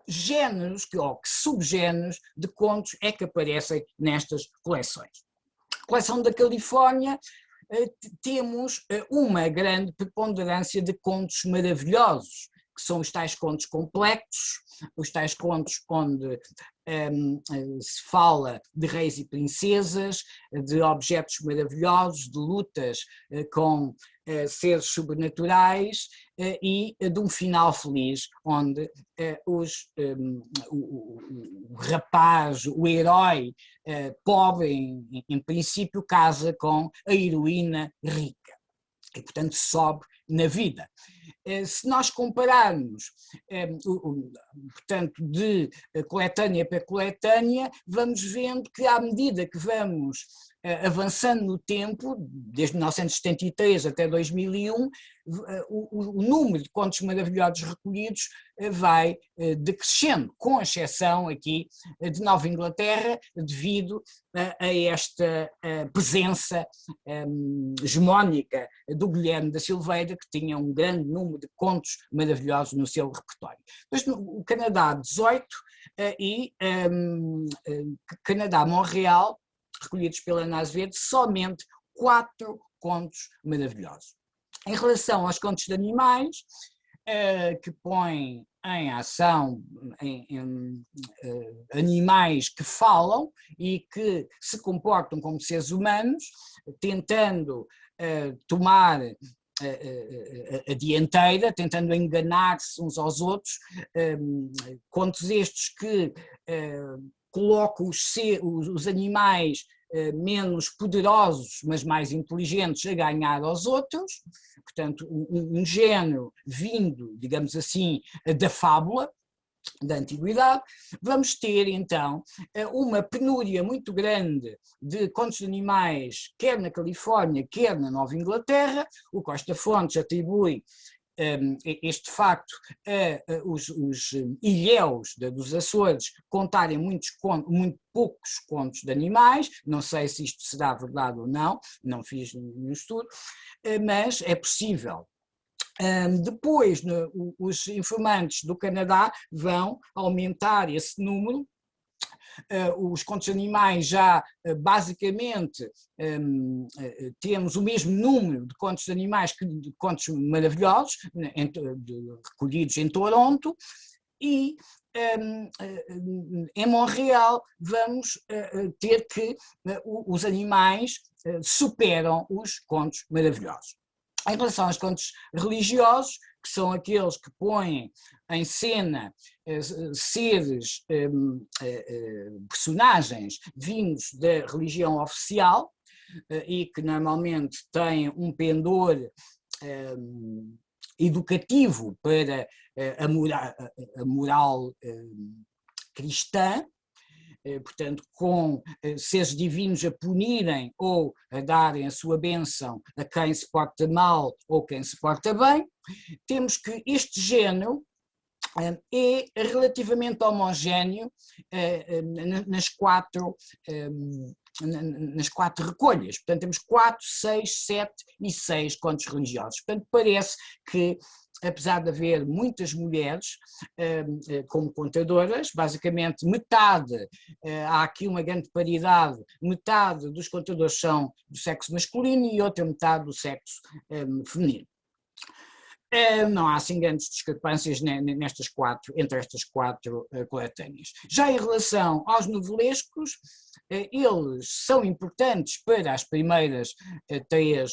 géneros ou que subgéneros de contos é que aparecem nestas coleções. A coleção da Califórnia, temos uma grande preponderância de contos maravilhosos, que são os tais contos complexos, os tais contos onde se fala de reis e princesas, de objetos maravilhosos, de lutas com seres sobrenaturais e de um final feliz, onde o rapaz, o herói pobre, em princípio, casa com a heroína rica e, portanto, sobe na vida. Se nós compararmos, portanto, de coletânea para coletânea, vamos vendo que, à medida que vamos avançando no tempo, desde 1973 até 2001, o número de contos maravilhosos recolhidos vai decrescendo, com exceção aqui de Nova Inglaterra, devido a esta presença hegemónica do Guilherme da Silveira, que tinha um grande número de contos maravilhosos no seu repertório. Depois, o Canadá, 18, e Canadá, Montreal, recolhidos pela Ana Azevedo, somente 4 contos maravilhosos. Em relação aos contos de animais, que põem em ação animais que falam e que se comportam como seres humanos, tentando tomar a dianteira, tentando enganar-se uns aos outros, contos estes que colocam os animais menos poderosos, mas mais inteligentes, a ganhar aos outros, portanto, um género vindo, digamos assim, da fábula, da antiguidade. Vamos ter, então, uma penúria muito grande de contos de animais, quer na Califórnia, quer na Nova Inglaterra. O Costa Fontes atribui este facto a os ilhéus dos Açores contarem muito poucos contos de animais. Não sei se isto será verdade ou não, não fiz nenhum estudo, mas é possível. Depois, os informantes do Canadá vão aumentar esse número. Os contos de animais já basicamente temos o mesmo número de contos de animais que de contos maravilhosos, recolhidos em Toronto, e em Montreal vamos ter que os animais superam os contos maravilhosos. Em relação aos contos religiosos, que são aqueles que põem em cena seres, personagens vindos da religião oficial e que normalmente têm um pendor educativo para a moral cristã, portanto, com seres divinos a punirem ou a darem a sua bênção a quem se porta mal ou quem se porta bem. Temos que este género é relativamente homogéneo nas quatro recolhas. Portanto, temos 4, 6, 7 e 6 contos religiosos. Portanto, parece que, apesar de haver muitas mulheres como contadoras, basicamente metade, há aqui uma grande paridade, metade dos contadores são do sexo masculino e outra metade do sexo feminino. Não há assim grandes discrepâncias entre estas quatro coletâneas. Já em relação aos novelescos, eles são importantes para as primeiras 3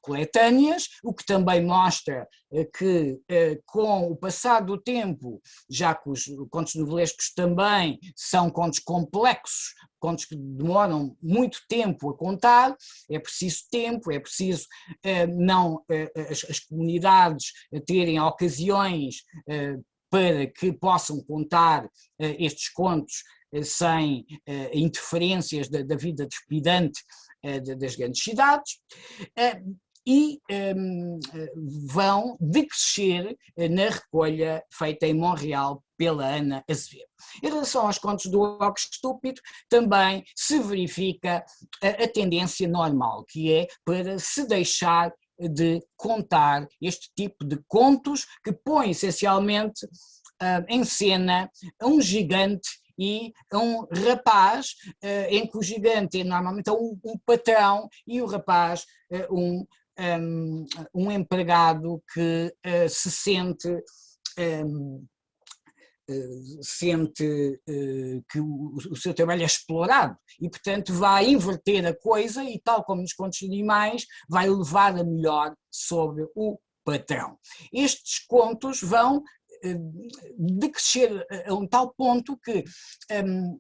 coletâneas, o que também mostra que com o passar do tempo, já que os contos novelescos também são contos complexos, contos que demoram muito tempo a contar, é preciso tempo, é preciso as comunidades terem ocasiões para que possam contar estes contos sem interferências da vida trepidante das grandes cidades, e vão decrescer na recolha feita em Montreal pela Ana Azevedo. Em relação aos contos do Og Estúpido, também se verifica a tendência normal, que é para se deixar de contar este tipo de contos que põe essencialmente em cena um gigante e um rapaz, em que o gigante é normalmente um patrão e o rapaz um empregado que se sente que o seu trabalho é explorado e, portanto, vai inverter a coisa e, tal como nos contos animais, vai levar a melhor sobre o patrão. Estes contos vão decrescer a um tal ponto que,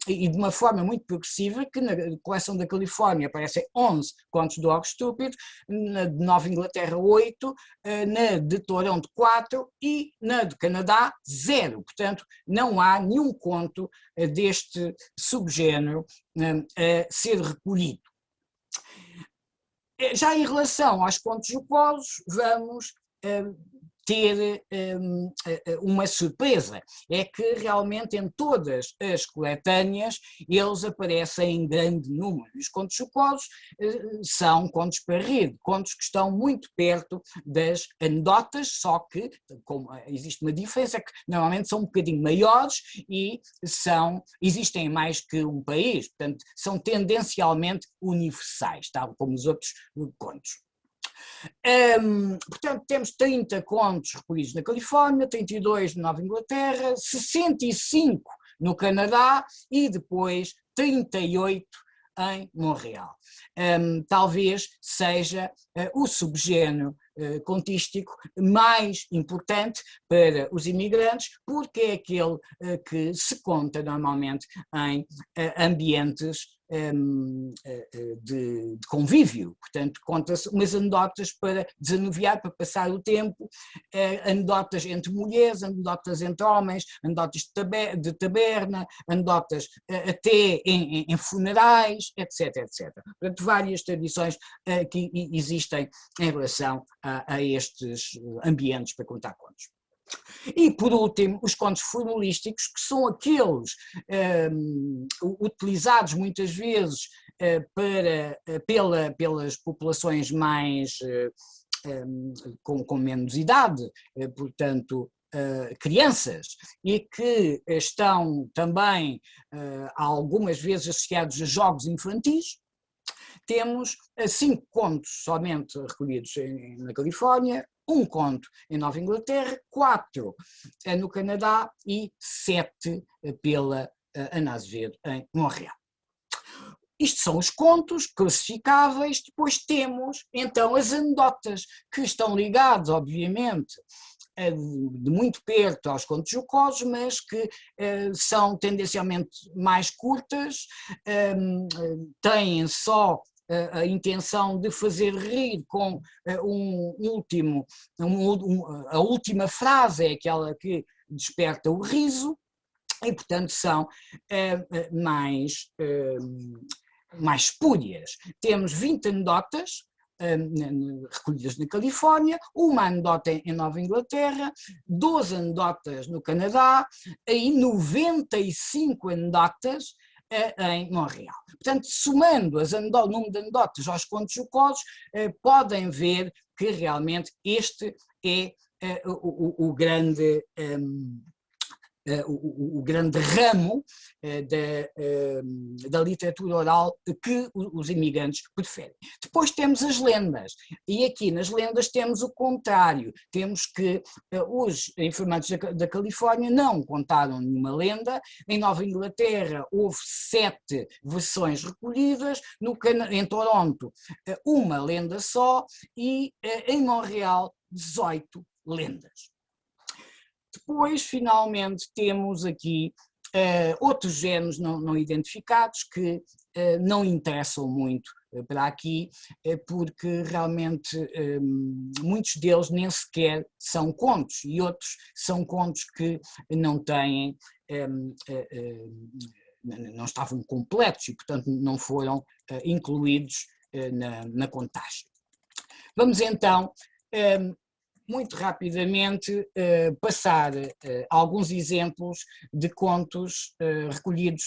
e de uma forma muito progressiva, que na coleção da Califórnia aparecem 11 contos do Og Estúpido, na de Nova Inglaterra 8, na de Toronto 4 e na do Canadá 0. Portanto, não há nenhum conto deste subgénero a ser recolhido. Já em relação aos contos jocosos, vamos ter uma surpresa, é que realmente em todas as coletâneas eles aparecem em grande número. Os contos jocosos são contos para rir, contos que estão muito perto das anedotas, só que como existe uma diferença, que normalmente são um bocadinho maiores e existem em mais que um país, portanto são tendencialmente universais, tal como os outros contos. Portanto, temos 30 contos recolhidos na Califórnia, 32 na Nova Inglaterra, 65 no Canadá e depois 38 em Montreal. Talvez seja o subgénero contístico mais importante para os imigrantes, porque é aquele que se conta normalmente em ambientes de convívio, portanto conta-se umas anedotas para desanuviar, para passar o tempo, anedotas entre mulheres, anedotas entre homens, anedotas de taberna, anedotas até em funerais, etc, etc. Portanto, várias tradições que existem em relação a estes ambientes para contar contos. E, por último, os contos formulísticos, que são aqueles utilizados muitas vezes pelas populações mais com menos idade, portanto, crianças, e que estão também algumas vezes associados a jogos infantis. Temos 5 contos somente recolhidos na Califórnia, 1 conto em Nova Inglaterra, 4 no Canadá e 7 pela Ana Azevedo em Montreal. Isto são os contos classificáveis. Depois temos então as anedotas, que estão ligados, obviamente, de muito perto aos contos jocosos, mas que são tendencialmente mais curtas, têm só a intenção de fazer rir com a última frase, é aquela que desperta o riso, e portanto são mais espúrias. Temos 20 anedotas recolhidas na Califórnia, 1 anedota em Nova Inglaterra, 12 anedotas no Canadá e 95 anedotas em Montreal. Portanto, somando o número de anedotas aos contos jocosos, podem ver que realmente este é o grande o grande ramo da literatura oral que os imigrantes preferem. Depois temos as lendas, e aqui nas lendas temos o contrário, temos que os informantes da Califórnia não contaram nenhuma lenda. Em Nova Inglaterra houve 7 versões recolhidas, em Toronto uma lenda só, e em Montreal 18 lendas. Depois, finalmente, temos aqui outros géneros não identificados que não interessam muito para aqui, porque realmente muitos deles nem sequer são contos, e outros são contos que não têm, não estavam completos e, portanto, não foram incluídos na contagem. Vamos então muito rapidamente passar alguns exemplos de contos recolhidos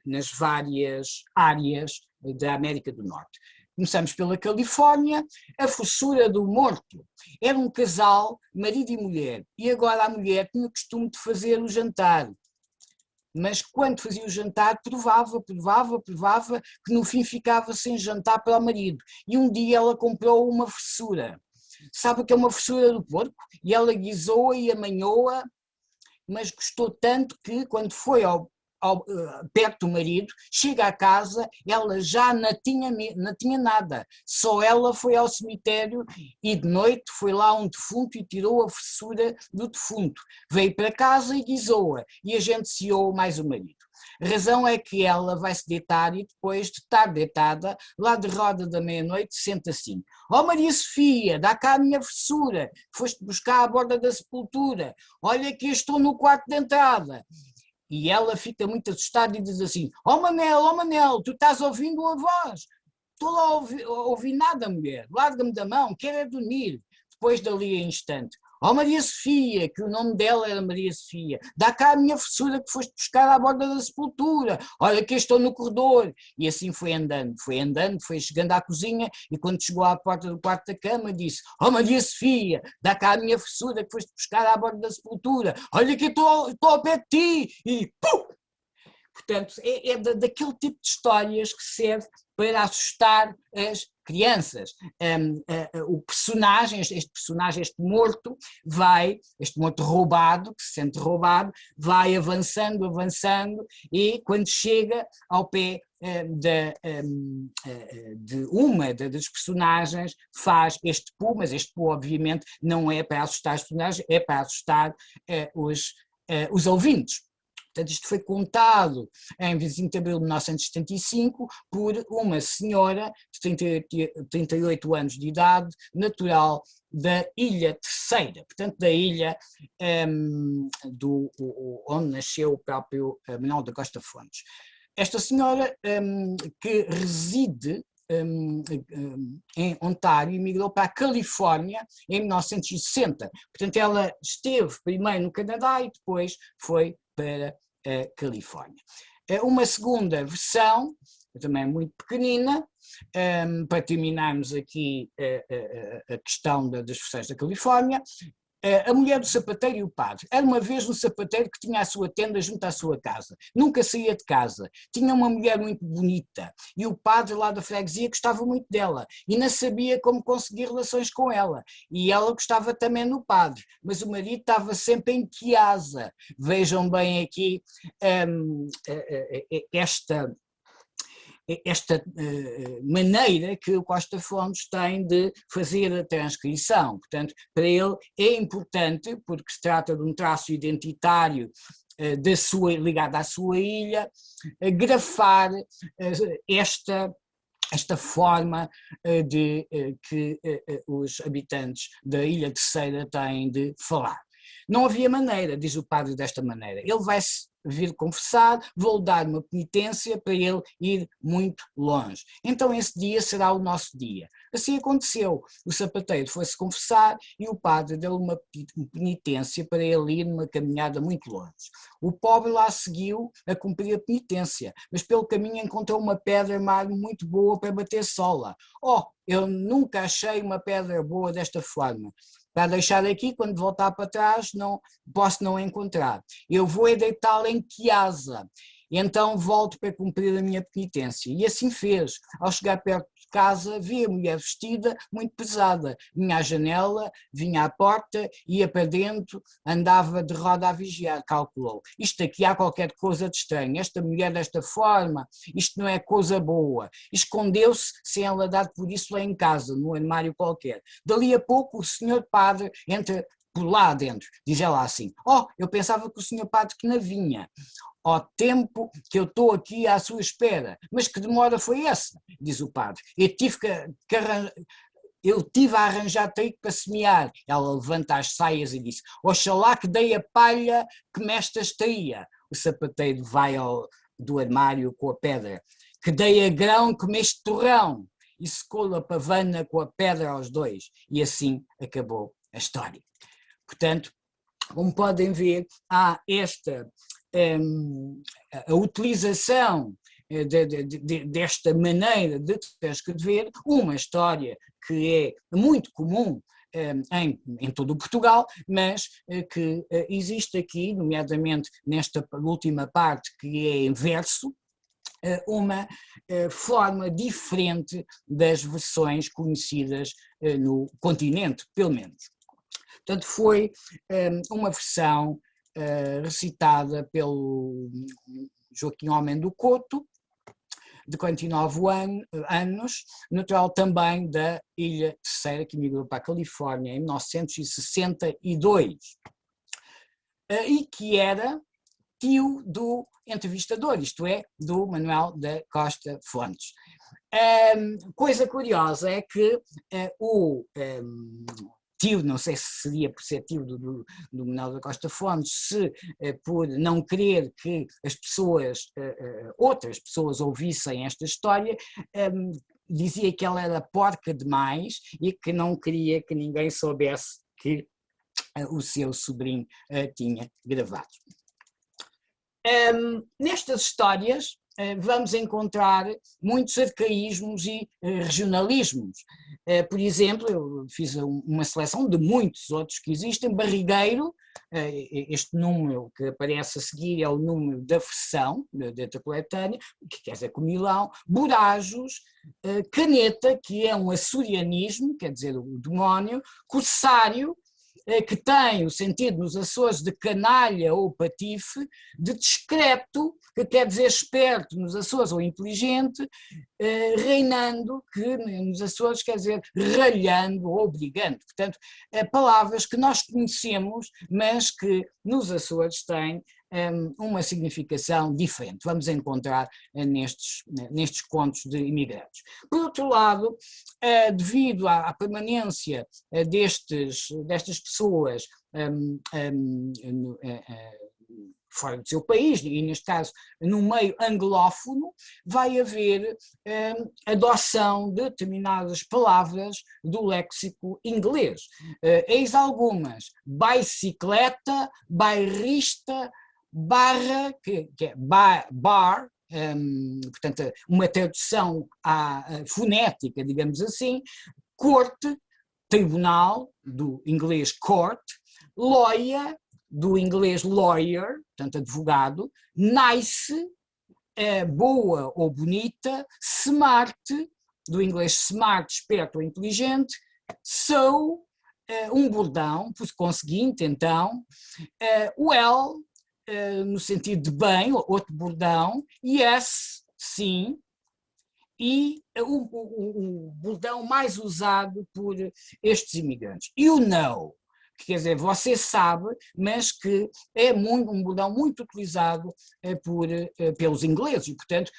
nas várias áreas da América do Norte. Começamos pela Califórnia. A Fossura do Morto. Era um casal, marido e mulher, e agora a mulher tinha o costume de fazer o jantar. Mas quando fazia o jantar, provava, que no fim ficava sem jantar para o marido. E um dia ela comprou uma fossura. Sabe o que é uma fossura do porco? E ela guisou-a e amanhou-a, mas gostou tanto que quando foi perto do marido, chega à casa, ela já não tinha nada, só ela foi ao cemitério e de noite foi lá um defunto e tirou a fossura do defunto, veio para casa e guisou-a e agenciou mais o marido. A razão é que ela vai se deitar e depois de estar deitada, lá de roda da meia-noite, senta assim: ó Maria Sofia, dá cá a minha fossura, foste buscar à borda da sepultura, olha que eu estou no quarto de entrada. E ela fica muito assustada e diz assim: ó Manel, tu estás ouvindo uma voz? Estou lá a ouvir nada, mulher, larga-me da mão, quero dormir. Depois dali a instante: ó Maria Sofia, que o nome dela era Maria Sofia, dá cá a minha fossura que foste buscar à borda da sepultura, olha que eu estou no corredor. E assim foi andando, foi chegando à cozinha e quando chegou à porta do quarto da cama disse: ó Maria Sofia, dá cá a minha fossura que foste buscar à borda da sepultura, olha que eu estou ao pé de ti, e pum! Portanto, é daquele tipo de histórias que serve para assustar as crianças. O personagem, este morto roubado, que se sente roubado, vai avançando e quando chega ao pé de uma das personagens faz este pu, mas este pu obviamente não é para assustar os personagens, é para assustar os ouvintes. Portanto, isto foi contado em 25 de abril de 1975 por uma senhora de 38 anos de idade, natural da Ilha Terceira, portanto da ilha onde nasceu o próprio Manuel da Costa Fontes. Esta senhora que reside em Ontário, emigrou para a Califórnia em 1960. Portanto, ela esteve primeiro no Canadá e depois foi para a Califórnia. Uma segunda versão, também muito pequenina, para terminarmos aqui a questão das versões da Califórnia. A mulher do sapateiro e o padre. Era uma vez um sapateiro que tinha a sua tenda junto à sua casa. Nunca saía de casa. Tinha uma mulher muito bonita. E o padre lá da freguesia gostava muito dela. E não sabia como conseguir relações com ela. E ela gostava também do padre. Mas o marido estava sempre em casa. Vejam bem aqui esta maneira que o Costa Fontes tem de fazer a transcrição. Portanto, para ele é importante, porque se trata de um traço identitário ligado à sua ilha, grafar esta forma que os habitantes da Ilha Terceira têm de falar. Não havia maneira, diz o padre desta maneira, ele vai-se vir confessar, vou dar uma penitência para ele ir muito longe. Então esse dia será o nosso dia. Assim aconteceu, o sapateiro foi-se confessar e o padre deu uma penitência para ele ir numa caminhada muito longe. O pobre lá seguiu a cumprir a penitência, mas pelo caminho encontrou uma pedra muito boa para bater sola. Oh, eu nunca achei uma pedra boa desta forma. para deixar aqui, quando voltar para trás, não posso não encontrar. Eu vou deitá-la em Chiasa. Então volto para cumprir a minha penitência. E assim fez. Ao chegar perto de casa, vi a mulher vestida muito pesada. Vinha à janela, vinha à porta, ia para dentro, andava de roda a vigiar, calculou. Isto aqui há qualquer coisa de estranho. Esta mulher desta forma, isto não é coisa boa. Escondeu-se sem ela dar por isso lá em casa, num armário qualquer. Dali a pouco o senhor padre entra por lá dentro. Diz ela assim: "Oh, eu pensava que o senhor padre que não vinha. Ao tempo que eu estou aqui à sua espera. Mas que demora foi essa?" Diz o padre. Eu tive a arranjar trigo para semear. Ela levanta as saias e diz: "Oxalá que dei a palha que me esta estaria." O sapateiro vai do armário com a pedra: "Que dei a grão que me este torrão." E secou a pavana com a pedra aos dois. E assim acabou a história. Portanto, como podem ver, há a utilização desta maneira de transcrever uma história que é muito comum em todo o Portugal, mas que existe aqui, nomeadamente nesta última parte que é em verso, uma forma diferente das versões conhecidas no continente, pelo menos. Portanto, foi uma versão recitada pelo Joaquim Homem do Couto, de 49 anos, natural também da Ilha Terceira, que migrou para a Califórnia em 1962, e que era tio do entrevistador, isto é, do Manuel da Costa Fontes. Coisa curiosa é que o tio, não sei se seria por ser tio do Manuel da Costa Fontes, se por não querer que as pessoas, outras pessoas ouvissem esta história, dizia que ela era porca demais e que não queria que ninguém soubesse que o seu sobrinho tinha gravado. Nestas histórias vamos encontrar muitos arcaísmos e regionalismos. Por exemplo, eu fiz uma seleção de muitos outros que existem. Barrigueiro, este número que aparece a seguir é o número da versão da coletânea, que quer dizer comilão. Burajos, caneta, que é um açorianismo, quer dizer o demónio. Corsário, que tem o sentido nos Açores de canalha ou patife, de discreto, que quer dizer esperto nos Açores ou inteligente, reinando, que nos Açores quer dizer ralhando ou brigando. Portanto, palavras que nós conhecemos, mas que nos Açores têm uma significação diferente. Vamos encontrar nestes contos de imigrantes. Por outro lado, devido à permanência destas pessoas fora do seu país, e neste caso no meio anglófono, vai haver adoção de determinadas palavras do léxico inglês. Eis algumas: bicicleta, bairrista, barra, que é bar, portanto, uma tradução fonética, digamos assim, corte, tribunal, do inglês court, loia, do inglês lawyer, portanto, advogado, nice, boa ou bonita, smart, do inglês smart, esperto ou inteligente, so, um bordão, por conseguinte, então, well, no sentido de bem, outro bordão, yes, sim, e o bordão mais usado por estes imigrantes. You know, que quer dizer, você sabe, mas que é um bordão muito utilizado pelos ingleses, e, portanto,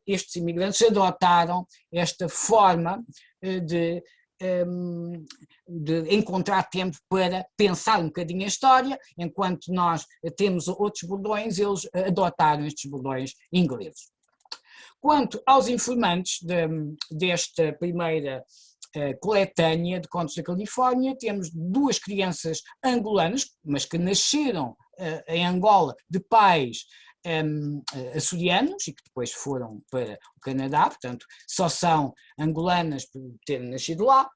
estes imigrantes adotaram esta forma de encontrar tempo para pensar um bocadinho a história. Enquanto nós temos outros bordões, eles adotaram estes bordões ingleses. Quanto aos informantes desta primeira coletânea de contos da Califórnia, temos duas crianças angolanas, mas que nasceram em Angola de pais açorianos e que depois foram para o Canadá, portanto só são angolanas por terem nascido lá.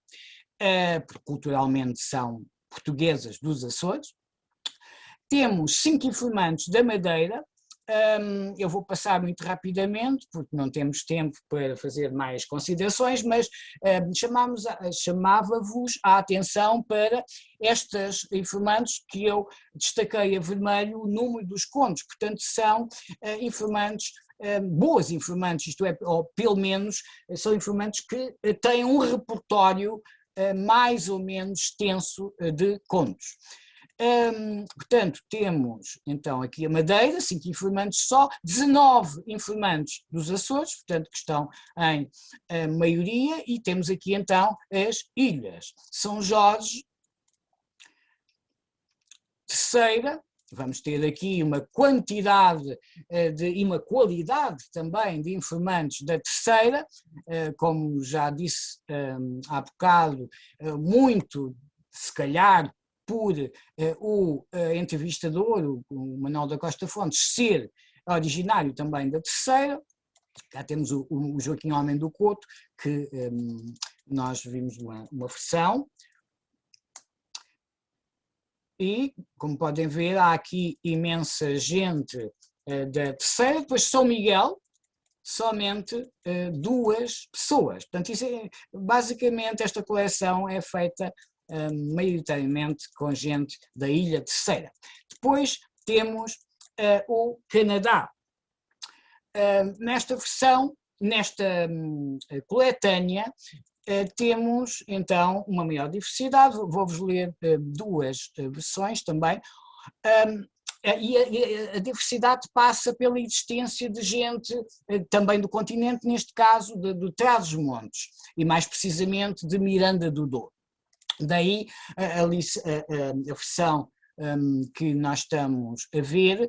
porque culturalmente são portuguesas dos Açores. Temos 5 informantes da Madeira. Eu vou passar muito rapidamente, porque não temos tempo para fazer mais considerações, mas chamava-vos a atenção para estas informantes que eu destaquei a vermelho, o número dos contos. Portanto, são informantes, boas informantes, isto é, ou pelo menos são informantes que têm um repertório mais ou menos extenso de contos. Portanto, temos então aqui a Madeira, 5 informantes só, 19 informantes dos Açores, portanto que estão em maioria, e temos aqui então as ilhas, São Jorge, Terceira, vamos ter aqui uma quantidade e uma qualidade também de informantes da Terceira, como já disse há bocado, muito, se calhar, por o entrevistador, o Manuel da Costa Fontes, ser originário também da Terceira. Cá temos o Joaquim Homem do Couto, que nós vimos uma versão. E, como podem ver, há aqui imensa gente da Terceira. Depois São Miguel, somente 2 pessoas. Portanto, isso basicamente esta coleção é feita maioritariamente com gente da Ilha Terceira. Depois temos o Canadá. Nesta versão, nesta coletânea, temos então uma maior diversidade. Vou-vos ler 2 versões também. E a diversidade passa pela existência de gente também do continente, neste caso de Trás-os-Montes, e mais precisamente de Miranda do Douro. Daí a versão que nós estamos a ver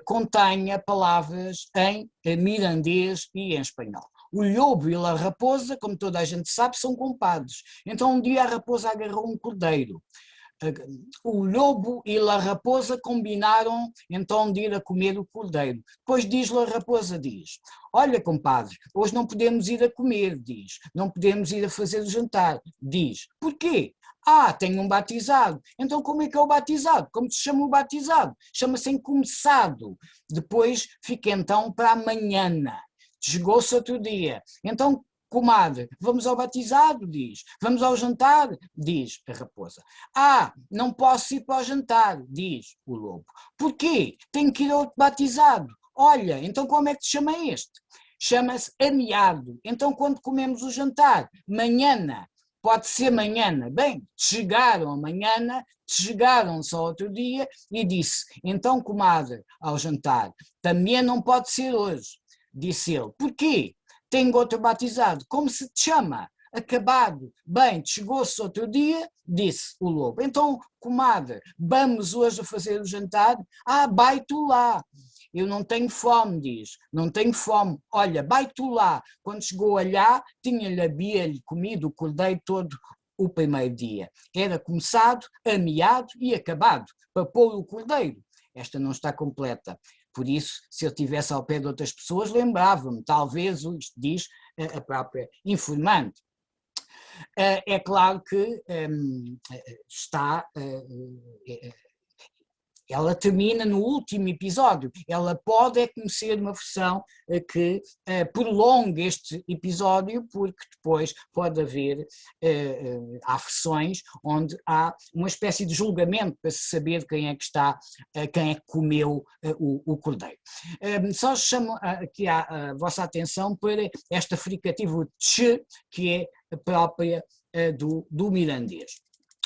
contém palavras em mirandês e em espanhol. O lobo e a raposa, como toda a gente sabe, são compadres. Então um dia a raposa agarrou um cordeiro. O lobo e a raposa combinaram então de ir a comer o cordeiro. Depois diz-lhe a raposa, diz: olha, compadre, hoje não podemos ir a comer, diz. Não podemos ir a fazer o jantar, diz. Porquê? Tenho um batizado. Então como é que é o batizado? Como se chama o batizado? Chama-se encomeçado. Depois fica então para amanhã. Chegou-se outro dia. Então, comadre, vamos ao batizado, diz. Vamos ao jantar, diz a raposa. Não posso ir para o jantar, diz o lobo. Porquê? Tenho que ir ao batizado. Olha, então como é que se chama este? Chama-se ameado. Então quando comemos o jantar? Manhã. Pode ser manhã. Bem, chegaram amanhã, chegaram só outro dia e disse, então comadre, ao jantar, também não pode ser hoje, disse ele. Porquê? Tenho outro batizado. Como se te chama? Acabado. Bem, chegou-se outro dia, disse o lobo. Então, comadre, vamos hoje a fazer o jantar? Vai tu lá. Eu não tenho fome, diz. Não tenho fome. Olha, vai tu lá. Quando chegou lá, havia-lhe comido o cordeiro todo o primeiro dia. Era começado, ameado e acabado, para pôr o cordeiro. Esta não está completa. Por isso, se eu estivesse ao pé de outras pessoas, lembrava-me, talvez isto diz a própria informante. É claro que ela termina no último episódio. Ela pode conhecer uma versão que prolongue este episódio, porque depois pode haver há versões onde há uma espécie de julgamento para se saber quem é que comeu o cordeiro. Só chamo aqui a vossa atenção para esta fricativa tch, que é a própria do mirandês.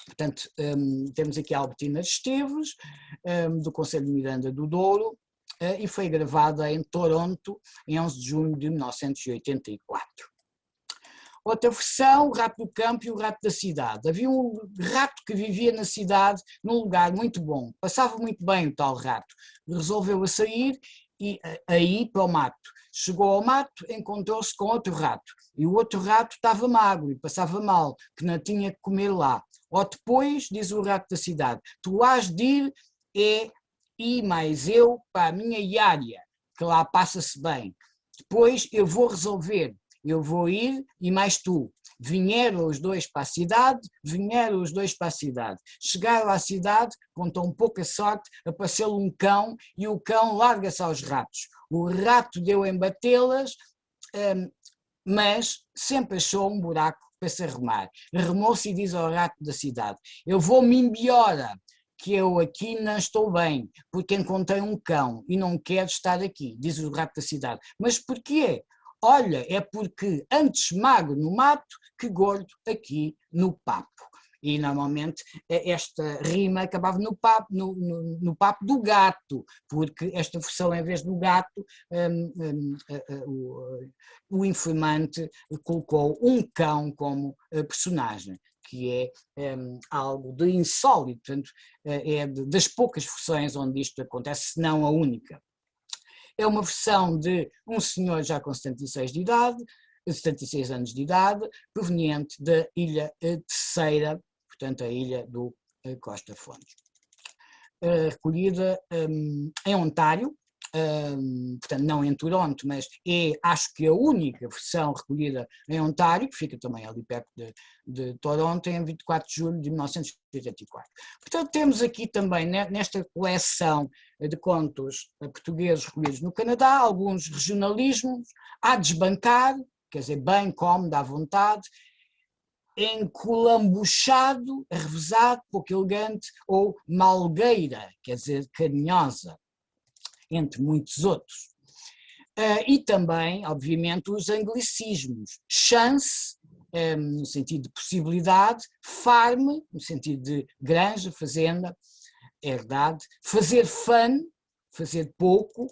Portanto, temos aqui a Albertina Esteves, do Conselho de Miranda do Douro, e foi gravada em Toronto, em 11 de junho de 1984. Outra versão, o rato do campo e o rato da cidade. Havia um rato que vivia na cidade, num lugar muito bom, passava muito bem o tal rato. Resolveu a sair e aí para o mato. Chegou ao mato, encontrou-se com outro rato, e o outro rato estava magro e passava mal, que não tinha que comer lá. Ou depois, diz o rato da cidade, tu has de ir mais eu para a minha área, que lá passa-se bem. Depois eu vou resolver, eu vou ir e mais tu. Vieram os dois para a cidade, vieram os dois para a cidade. Chegaram à cidade, com tão pouca sorte, apareceu um cão e o cão larga-se aos ratos. O rato deu em batê-las, mas sempre achou um buraco para se arrumar. Arrumou-se e diz ao rato da cidade: eu vou-me embora, que eu aqui não estou bem, porque encontrei um cão e não quero estar aqui, diz o rato da cidade. Mas porquê? Olha, é porque antes magro no mato que gordo aqui no papo. E normalmente esta rima acabava no papo do gato, porque esta versão, em vez do gato, o informante colocou um cão como personagem, que é algo de insólito, portanto, é das poucas versões onde isto acontece, se não a única. É uma versão de um senhor já com 76 anos de idade, proveniente da Ilha Terceira, portanto a ilha do Costa Fontes. Recolhida em Ontário, portanto não em Toronto, mas é, acho que a única versão recolhida em Ontário, que fica também ali perto de Toronto, em 24 de julho de 1984. Portanto, temos aqui também, nesta coleção de contos portugueses recolhidos no Canadá, alguns regionalismos, a desbancar, quer dizer, bem como, dá vontade, encolambuchado, revezado, pouco elegante, ou malgueira, quer dizer, carinhosa, entre muitos outros. E também, obviamente, os anglicismos. Chance, no sentido de possibilidade, farm, no sentido de granja, fazenda, herdade, fazer fun, fazer pouco,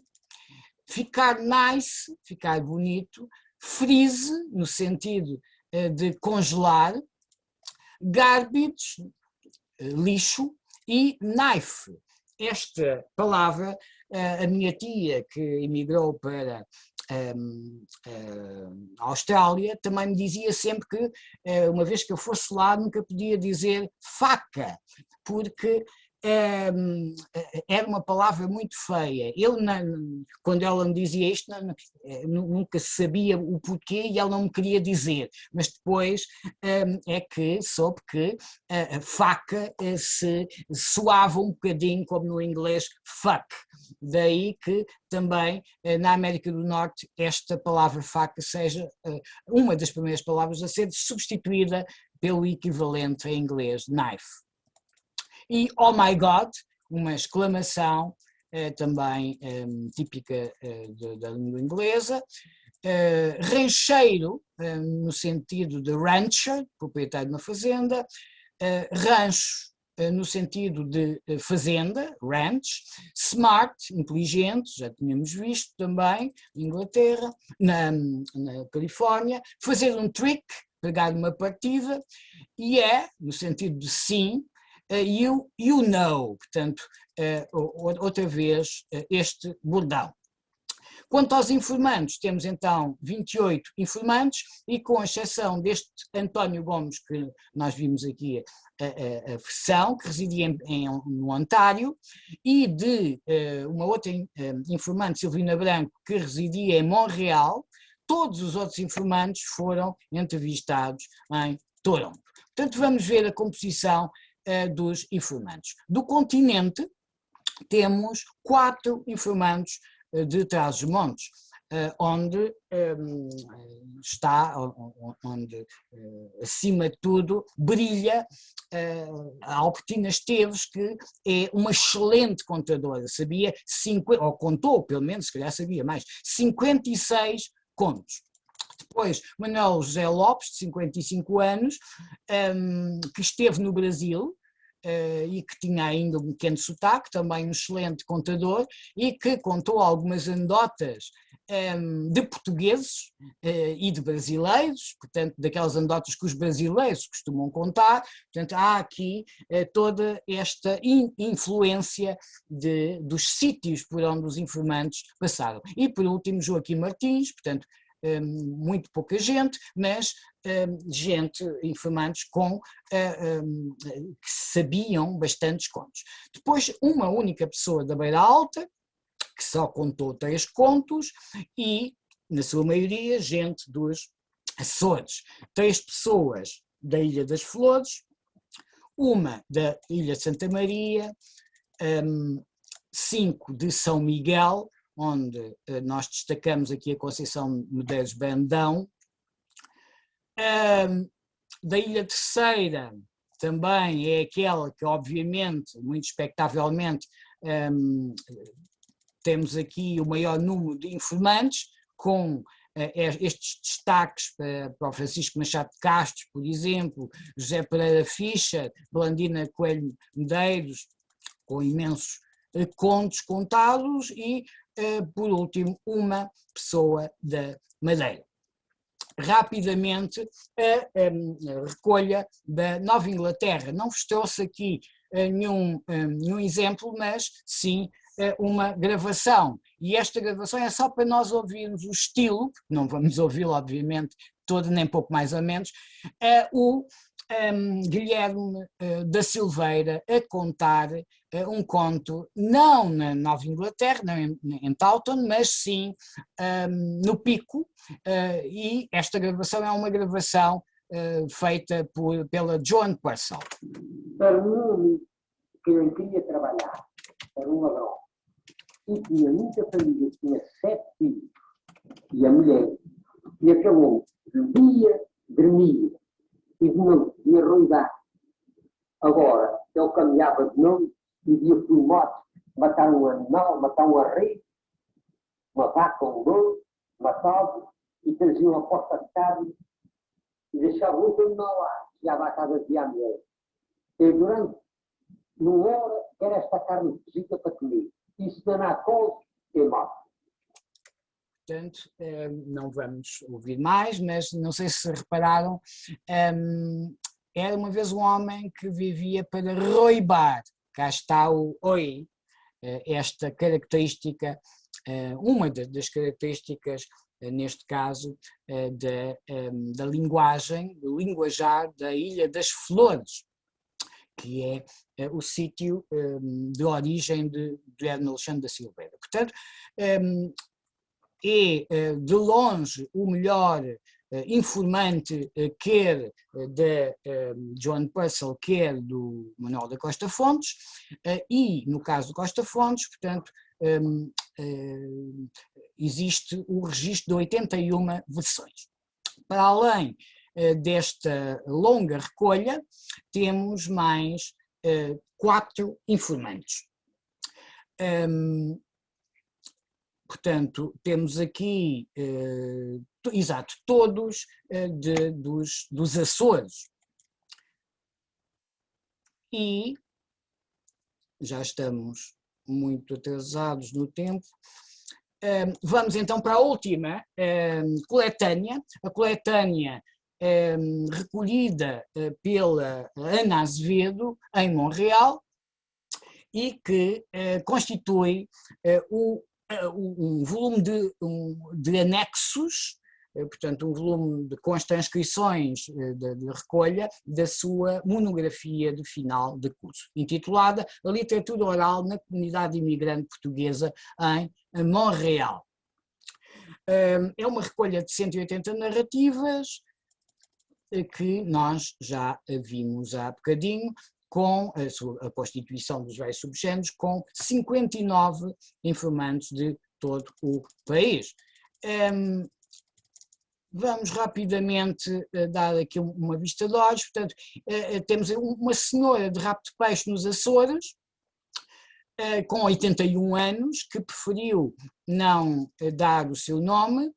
ficar nice, ficar bonito, freeze, no sentido de congelar, garbage, lixo, e knife. Esta palavra, a minha tia, que emigrou para a Austrália, também me dizia sempre que, uma vez que eu fosse lá, nunca podia dizer faca, porque era uma palavra muito feia. Quando ela me dizia isto, nunca sabia o porquê e ela não me queria dizer, mas depois é que soube que a faca se soava um bocadinho como no inglês fuck. Daí que também na América do Norte esta palavra faca seja uma das primeiras palavras a ser substituída pelo equivalente em inglês knife. E oh my God, uma exclamação também típica da língua inglesa. Rancheiro, no sentido de rancher, proprietário de uma fazenda. Rancho, no sentido de fazenda, ranch. Smart, inteligente, já tínhamos visto também, na Inglaterra, na Califórnia. Fazer um trick, pegar uma partida. Yeah, no sentido de sim. You know, portanto, outra vez este bordão. Quanto aos informantes, temos então 28 informantes e com exceção deste António Gomes, que nós vimos aqui a versão, que residia no Ontário, e de uma outra informante, Silvina Branco, que residia em Montreal, todos os outros informantes foram entrevistados em Toronto. Portanto, vamos ver a composição dos informantes. Do continente, temos 4 informantes de Trás-os-Montes, onde está, onde acima de tudo brilha a Albertina Esteves, que é uma excelente contadora, sabia, ou contou pelo menos, se calhar sabia mais, 56 contos. Depois, Manuel José Lopes, de 55 anos, que esteve no Brasil e que tinha ainda um pequeno sotaque, também um excelente contador, e que contou algumas anedotas de portugueses e de brasileiros, portanto, daquelas anedotas que os brasileiros costumam contar. Portanto, há aqui toda esta influência dos sítios por onde os informantes passaram. E, por último, Joaquim Martins, portanto, muito pouca gente, mas gente, informantes que sabiam bastantes contos. Depois, uma única pessoa da Beira Alta, que só contou 3 contos, e, na sua maioria, gente dos Açores, 3 pessoas da Ilha das Flores, uma da Ilha de Santa Maria, 5 de São Miguel, onde nós destacamos aqui a Conceição Medeiros Brandão, da Ilha Terceira, também é aquela que, obviamente, muito expectavelmente, temos aqui o maior número de informantes, com estes destaques para o Francisco Machado de Castro, por exemplo, José Pereira Fischer, Blandina Coelho Medeiros, com imensos contos contados, e, por último, uma pessoa da Madeira. Rapidamente, a recolha da Nova Inglaterra. Não vos trouxe aqui nenhum exemplo, mas sim uma gravação. E esta gravação é só para nós ouvirmos o estilo, porque não vamos ouvi-lo, obviamente, todo, nem pouco mais ou menos, o Guilherme da Silveira a contar um conto, não na Nova Inglaterra, não em Taunton, mas sim no Pico, e esta gravação é uma gravação feita pela Joan Purcell. Para um homem que não queria trabalhar, era um ladrão, e tinha muita família, tinha 7 filhos, e a mulher, e aquele homem bebia, dormia, e de noite ia roidar. Agora, ele caminhava de noite e via por moto matar um animal, matar um arreio, uma vaca, um boi, matava e trazia uma posta de carne e deixava muito animal lá, chegava à casa de a mulher. E durante uma hora era esta carne cozida para comer. E se danar coisa, é morte. Portanto, não vamos ouvir mais, mas não sei se repararam, era uma vez um homem que vivia para roibar. Cá está o oi, esta característica, uma das características, neste caso, da linguagem, do linguajar da Ilha das Flores, que é o sítio de origem de Guilherme Alexandre da Silveira. Portanto, é de longe o melhor informante, quer da Joan Purcell, quer do Manuel da Costa Fontes, e no caso do Costa Fontes, portanto, existe o registro de 81 versões. Para além desta longa recolha, temos mais 4 informantes. Portanto, temos aqui, exato, todos dos Açores. E já estamos muito atrasados no tempo. Vamos então para a última coletânea, a coletânea recolhida pela Ana Azevedo em Montreal, e que constitui um volume de anexos, portanto um volume com as transcrições de recolha da sua monografia de final de curso, intitulada A Literatura Oral na Comunidade Imigrante Portuguesa em Montreal. É uma recolha de 180 narrativas que nós já vimos há bocadinho, com a constituição dos vários subgéneros, com 59 informantes de todo o país. Vamos rapidamente dar aqui uma vista de olhos. Portanto, temos uma senhora de rabo de peixe nos Açores, com 81 anos, que preferiu não dar o seu nome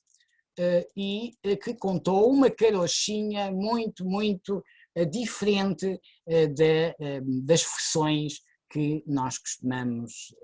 e que contou uma carochinha muito, muito diferente das versões que nós costumamos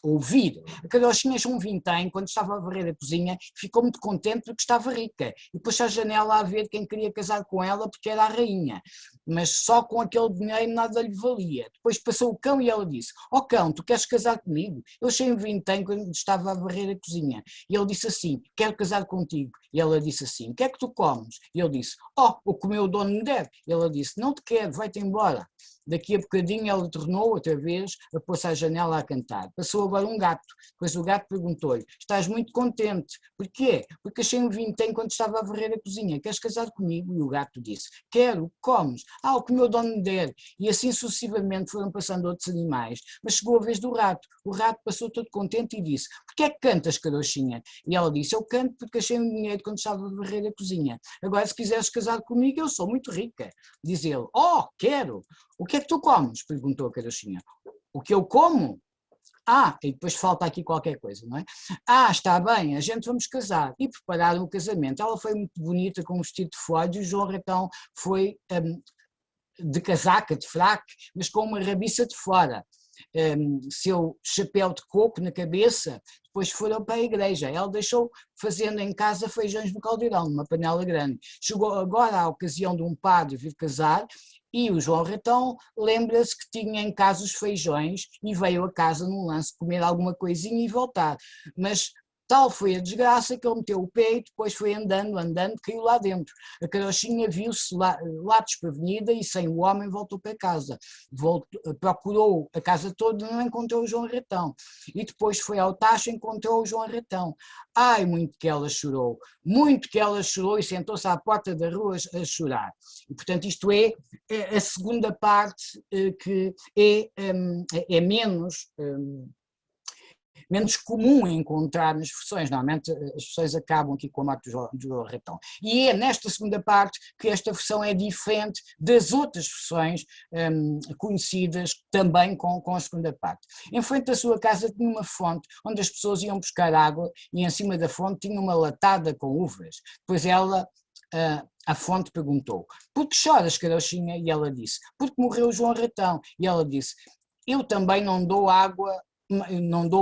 ouvir. A carochinha João Vintém, quando estava a varrer a cozinha, ficou muito contente porque estava rica, e pôs à janela a ver quem queria casar com ela porque era a rainha, mas só com aquele dinheiro nada lhe valia. Depois passou o cão e ela disse: "Ó cão, tu queres casar comigo?" Eu achei um vintém quando estava a varrer a cozinha, e ele disse assim: "Quero casar contigo." E ela disse assim: "O que é que tu comes?" E ele disse: "Oh, o que o meu dono me der." E ela disse: "Não te quero, vai-te embora." Daqui a bocadinho ela tornou outra vez a pôr-se à janela a cantar. Passou agora um gato, depois o gato perguntou-lhe: estás muito contente? Porquê? Porque achei um vintém quando estava a varrer a cozinha. Queres casar comigo? E o gato disse: quero, comes. O que o meu dono me der. E assim sucessivamente foram passando outros animais. Mas chegou a vez do rato. O rato passou todo contente e disse: porquê é que cantas, carochinha? E ela disse: eu canto porque achei um dinheiro quando estava a varrer a cozinha. Agora, se quiseres casar comigo, eu sou muito rica. Diz ele: oh, quero. O que é que tu comes? Perguntou a carochinha. O que eu como? E depois falta aqui qualquer coisa, não é? Está bem, a gente vamos casar. E prepararam o casamento. Ela foi muito bonita com um vestido de folha e o João Ratão foi de casaca, de fraque, mas com uma rabiça de fora. Seu chapéu de coco na cabeça, depois foram para a igreja. Ela deixou fazendo em casa feijões no caldeirão, numa panela grande. Chegou agora a ocasião de um padre vir casar e o João Ratão lembra-se que tinha em casa os feijões e veio a casa num lance comer alguma coisinha e voltar. Mas tal foi a desgraça que ele meteu o pé e depois foi andando, caiu lá dentro. A carochinha viu-se lá desprevenida e sem o homem voltou para casa. Procurou a casa toda e não encontrou o João Ratão. E depois foi ao tacho e encontrou o João Ratão. Muito que ela chorou e sentou-se à porta da rua a chorar. E, portanto, isto é a segunda parte que é menos comum encontrar nas versões. Normalmente as versões acabam aqui com a morte do João Ratão. E é nesta segunda parte que esta versão é diferente das outras versões conhecidas também com a segunda parte. Em frente da sua casa tinha uma fonte onde as pessoas iam buscar água e em cima da fonte tinha uma latada com uvas. Depois ela... a fonte perguntou: por que choras, carochinha? E ela disse: porque morreu o João Ratão. E ela disse: eu também não dou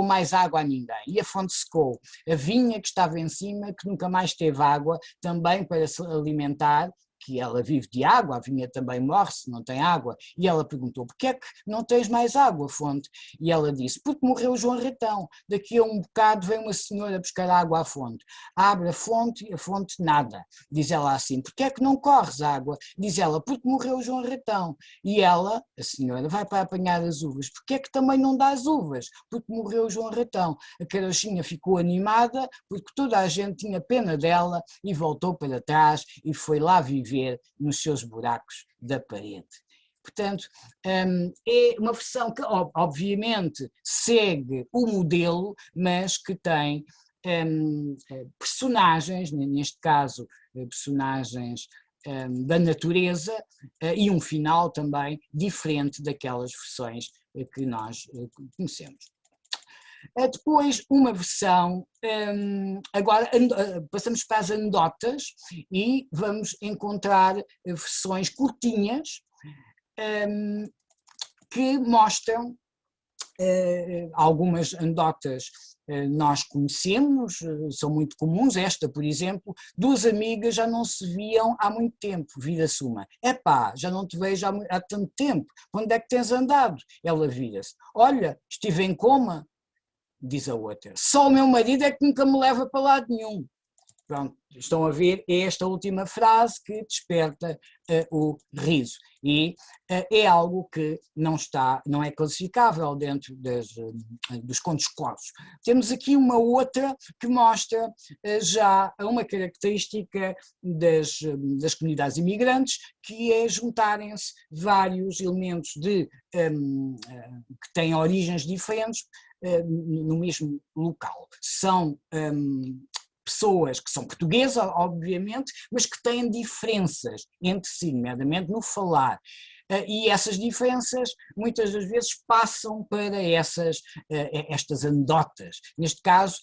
mais água a ninguém. E a fonte secou. A vinha que estava em cima, que nunca mais teve água, também para se alimentar, que ela vive de água, a vinha também morre se não tem água. E ela perguntou: porquê é que não tens mais água, fonte? E ela disse: porque morreu o João Ratão. Daqui a um bocado vem uma senhora buscar água à fonte. Abre a fonte e a fonte nada. Diz ela assim: porquê é que não corres água? Diz ela: porque morreu o João Ratão. E ela, a senhora, vai para apanhar as uvas. Porquê é que também não dá as uvas? Porque morreu o João Ratão. A carochinha ficou animada porque toda a gente tinha pena dela e voltou para trás e foi lá viver nos seus buracos da parede. Portanto, é uma versão que obviamente segue o modelo, mas que tem personagens, neste caso personagens da natureza, e um final também diferente daquelas versões que nós conhecemos. Depois uma versão, agora passamos para as anedotas e vamos encontrar versões curtinhas que mostram algumas anedotas nós conhecemos, são muito comuns. Esta, por exemplo: duas amigas já não se viam há muito tempo, vira-se uma: já não te vejo há tanto tempo, onde é que tens andado? Ela vira-se: olha, estive em coma. Diz a outra: só o meu marido é que nunca me leva para lado nenhum. Pronto, estão a ver, é esta última frase que desperta o riso. E é algo que não é classificável dentro dos contos corsos. Temos aqui uma outra que mostra já uma característica das comunidades imigrantes, que é juntarem-se vários elementos que têm origens diferentes no mesmo local. São pessoas que são portuguesas, obviamente, mas que têm diferenças entre si, nomeadamente no falar. E essas diferenças muitas das vezes passam para estas anedotas. Neste caso,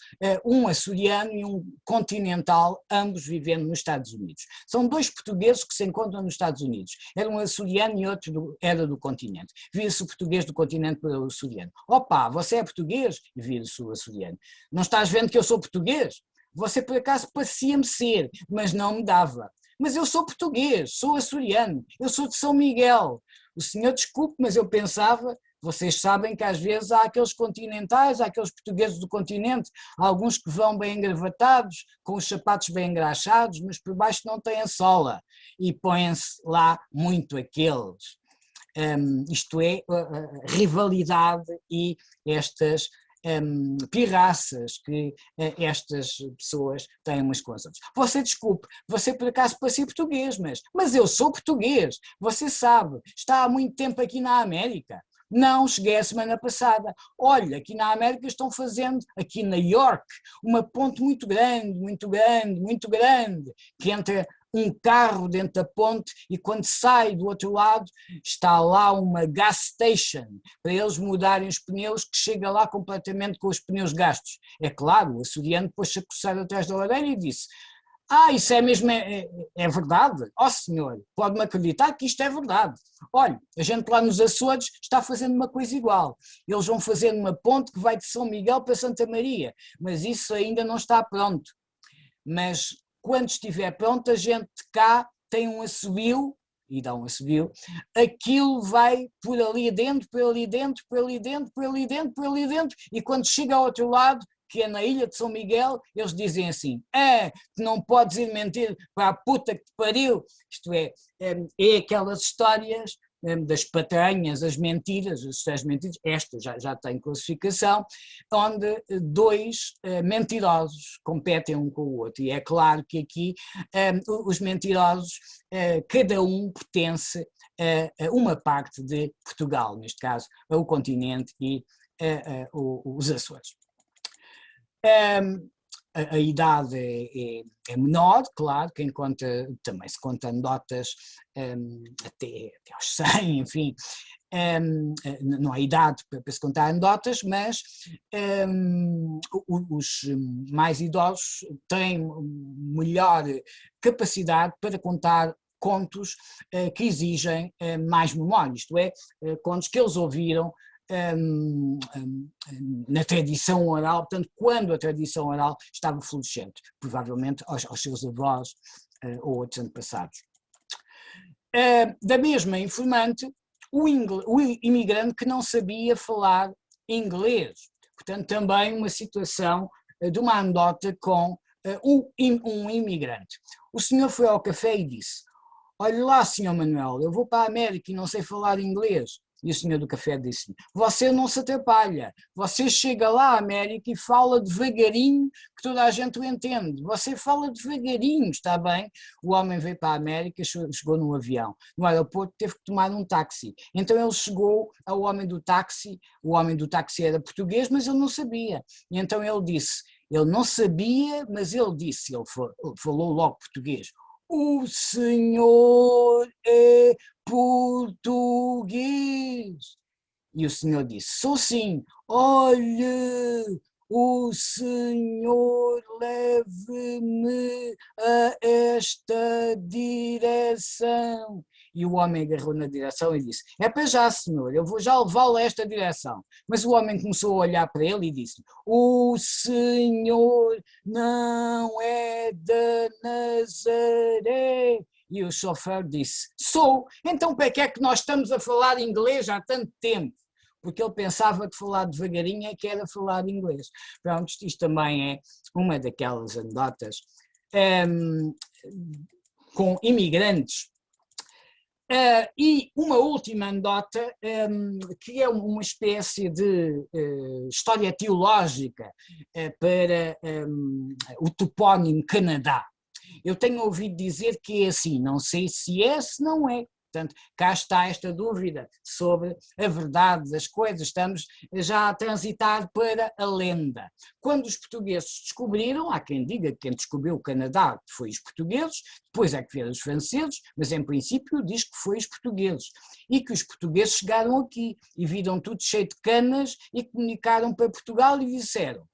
um açoriano e um continental, ambos vivendo nos Estados Unidos. São dois portugueses que se encontram nos Estados Unidos. Era um açoriano e outro era do continente. Vira-se o português do continente para o açoriano: opa, você é português? E vira-se o açoriano: não estás vendo que eu sou português? Você por acaso parecia-me ser, mas não me dava. Mas eu sou português, sou açoriano, eu sou de São Miguel. O senhor desculpe, mas eu pensava... Vocês sabem que às vezes há aqueles continentais, há aqueles portugueses do continente, alguns que vão bem engravatados, com os sapatos bem engraxados, mas por baixo não têm a sola, e põem-se lá muito aqueles. isto é, rivalidade e estas pirraças que estas pessoas têm umas com as outras. Você, desculpe, você por acaso pode ser português, mas eu sou português, você sabe, está há muito tempo aqui na América. Não, cheguei a semana passada. Olha, aqui na América estão fazendo, aqui na York, uma ponte muito grande, muito grande, muito grande, que entra um carro dentro da ponte e quando sai do outro lado está lá uma gas station para eles mudarem os pneus, que chega lá completamente com os pneus gastos. É claro, o açoriano pôs-se a coçar atrás da orelha e disse: isso é mesmo, é verdade? Ó senhor, pode-me acreditar que isto é verdade. Olha, a gente lá nos Açores está fazendo uma coisa igual. Eles vão fazer uma ponte que vai de São Miguel para Santa Maria, mas isso ainda não está pronto. Mas quando estiver pronto, a gente cá tem um assobio, e dá um assobio, aquilo vai por ali dentro, por ali dentro, por ali dentro, por ali dentro, por ali dentro, e quando chega ao outro lado, que é na ilha de São Miguel, eles dizem assim: tu não podes ir mentir para a puta que te pariu. Isto é aquelas histórias das patranhas, as mentiras, as suas mentiras, esta já tem classificação, onde dois mentirosos competem um com o outro. E é claro que aqui os mentirosos, cada um pertence a uma parte de Portugal, neste caso, ao continente e os Açores. A idade é menor, claro, quem conta, também se conta anedotas até aos 100, enfim, não há idade para se contar anedotas, mas os mais idosos têm melhor capacidade para contar contos que exigem mais memória, isto é, contos que eles ouviram na tradição oral, portanto, quando a tradição oral estava florescente, provavelmente aos seus avós ou outros antepassados. Da mesma informante, o imigrante que não sabia falar inglês, portanto, também uma situação de uma anedota com um imigrante. O senhor foi ao café e disse: olha lá, senhor Manuel, eu vou para a América e não sei falar inglês. E o senhor do café disse: você não se atrapalha, você chega lá à América e fala devagarinho que toda a gente o entende, você fala devagarinho, está bem? O homem veio para a América, chegou num avião, no aeroporto teve que tomar um táxi, então ele chegou ao homem do táxi, o homem do táxi era português, mas ele não sabia, e então ele disse, ele não sabia, mas ele disse, ele falou logo português: o senhor é português? E o senhor disse: sou sim. Olha, o senhor leve-me a esta direção. E o homem agarrou na direção e disse: é para já, senhor, eu vou já levá-lo a esta direção. Mas o homem começou a olhar para ele e disse: o senhor não é de Nazaré? E o chofer disse: sou. Então para que é que nós estamos a falar inglês há tanto tempo? Porque ele pensava que falar devagarinho é que era falar inglês. Pronto, isto também é uma daquelas anedotas com imigrantes. E uma última anedota, que é uma espécie de história teológica para o topónimo Canadá. Eu tenho ouvido dizer que é assim, não sei se é, se não é. Portanto, cá está esta dúvida sobre a verdade das coisas, estamos já a transitar para a lenda. Quando os portugueses descobriram, há quem diga que quem descobriu o Canadá foi os portugueses, depois é que vieram os franceses, mas em princípio diz que foi os portugueses, e que os portugueses chegaram aqui e viram tudo cheio de canas e comunicaram para Portugal e disseram,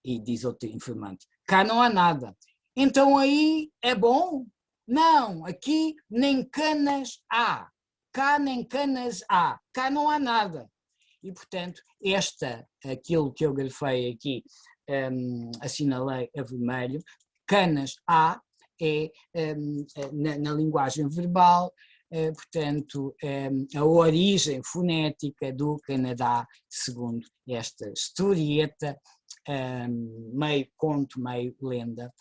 e diz outro informante, cá não há nada. Então aí é bom? Não, aqui nem canas há, cá nem canas há, cá não há nada. E, portanto, aquilo que eu grafei aqui, assinalei a vermelho, canas há, é na linguagem verbal, portanto, a origem fonética do Canadá, segundo esta historieta, meio conto, meio lenda,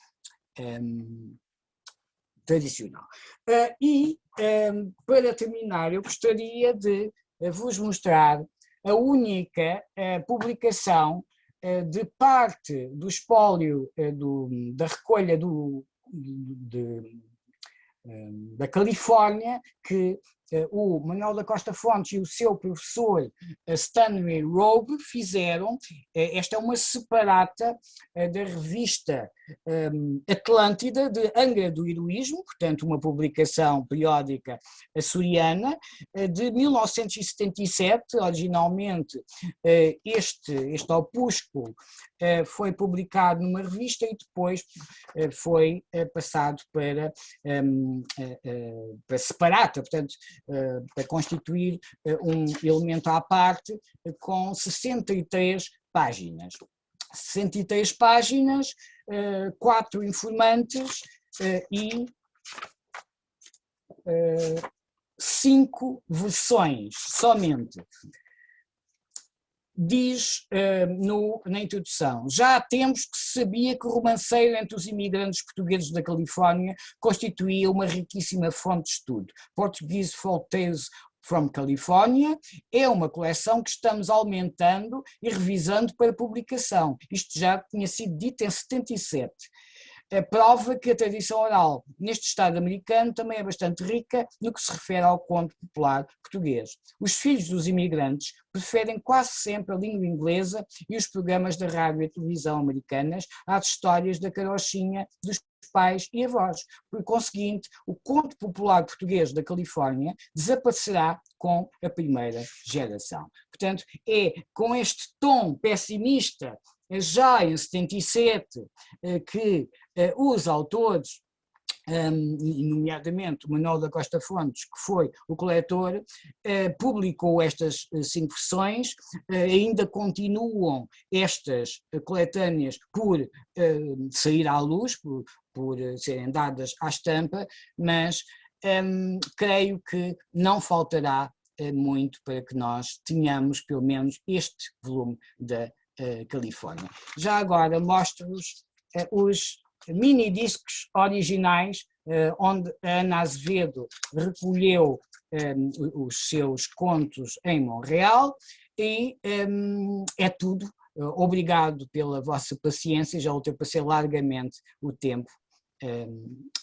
tradicional. Para terminar, eu gostaria de vos mostrar a única publicação de parte do espólio da recolha da Califórnia que o Manuel da Costa Fontes e o seu professor Stanley Robe fizeram. Esta é uma separata da revista Atlântida de Angra do Heroísmo, portanto uma publicação periódica açoriana, de 1977. Originalmente este opúsculo foi publicado numa revista e depois foi passado para separata, portanto, para constituir um elemento à parte com 63 páginas. 63 páginas, 4 informantes e 5 versões somente. Diz na introdução: já há tempos que se sabia que o romanceiro entre os imigrantes portugueses da Califórnia constituía uma riquíssima fonte de estudo. Portuguese Folk Tales from California é uma coleção que estamos aumentando e revisando para publicação. Isto já tinha sido dito em 77. Prova que a tradição oral neste Estado americano também é bastante rica no que se refere ao conto popular português. Os filhos dos imigrantes preferem quase sempre a língua inglesa e os programas da rádio e televisão americanas às histórias da carochinha dos pais e avós. Por conseguinte, o conto popular português da Califórnia desaparecerá com a primeira geração. Portanto, é com este tom pessimista, já em 77, que os autores, nomeadamente o Manuel da Costa Fontes, que foi o coletor, publicou estas 5 versões. Ainda continuam estas coletâneas por sair à luz, por serem dadas à estampa, mas creio que não faltará muito para que nós tenhamos pelo menos este volume da Califórnia. Já agora mostro-vos os mini-discos originais, onde a Ana Azevedo recolheu os seus contos em Montreal, e é tudo. Obrigado pela vossa paciência, já ultrapassei largamente o tempo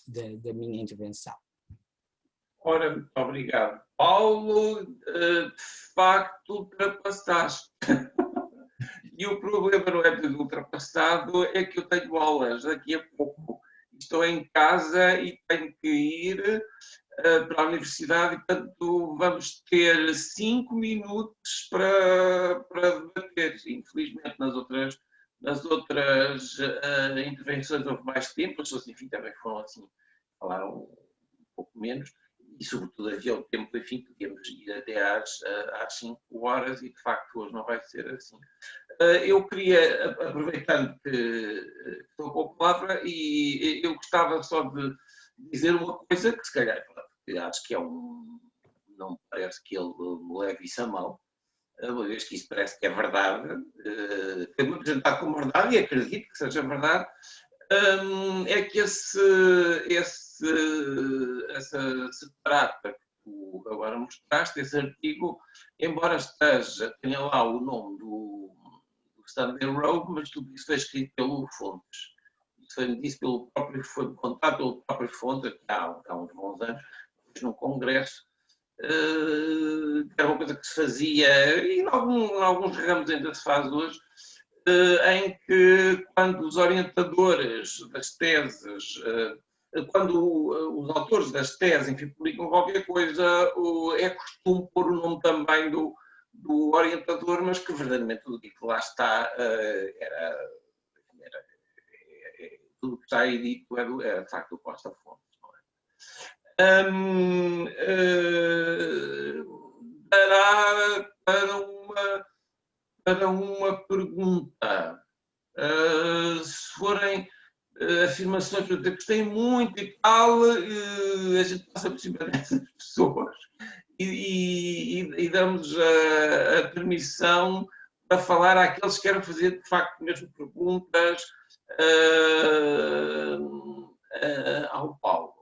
da minha intervenção. Ora, muito obrigado, Paulo. De facto, ultrapassaste. E o problema não é de ultrapassado, é que eu tenho aulas daqui a pouco. Estou em casa e tenho que ir para a universidade e, portanto, vamos ter 5 minutos para debater. Infelizmente, nas outras intervenções houve mais tempo, as pessoas, enfim, também foram assim, falaram um pouco menos. E, sobretudo, havia o tempo, enfim, podíamos ir até às 5 horas e, de facto, hoje não vai ser assim. Eu queria, aproveitando que estou com a palavra, e eu gostava só de dizer uma coisa que, se calhar, acho que não me parece que ele me leve isso a mal, uma vez que isso parece que é verdade, foi-me apresentado como verdade e acredito que seja verdade, é que essa separata que tu agora mostraste, esse artigo, embora tenha lá o nome do Stanley Robe, mas tudo isso foi escrito pelo Fontes. Isso foi-me dito foi contado pelo próprio Fontes há uns bons anos, num congresso, que era uma coisa que se fazia, e em alguns ramos ainda se faz hoje, em que, quando os orientadores das teses, quando os autores das teses, enfim, publicam qualquer coisa, é costume pôr o nome também do orientador, mas que verdadeiramente tudo o que lá está tudo o que está aí dito é de facto o Costa Fontes. Dará para uma pergunta. Se forem afirmações, eu gostei muito e tal, a gente passa por cima dessas pessoas e damos a permissão para falar àqueles que querem fazer, de facto, mesmo perguntas ao Paulo.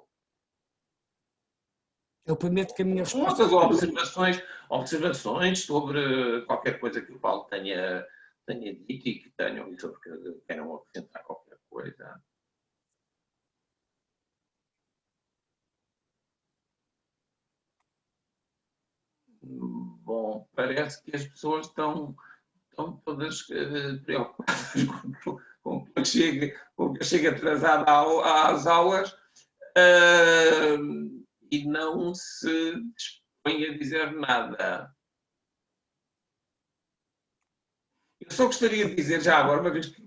Eu prometo que a minha resposta... Outras observações sobre qualquer coisa que o Paulo tenha dito e que tenham, e sobre que queiram acrescentar qualquer coisa. Bom, parece que as pessoas estão todas preocupadas com que eu chegue atrasado às aulas e não se dispõe a dizer nada. Eu só gostaria de dizer, já agora, uma vez que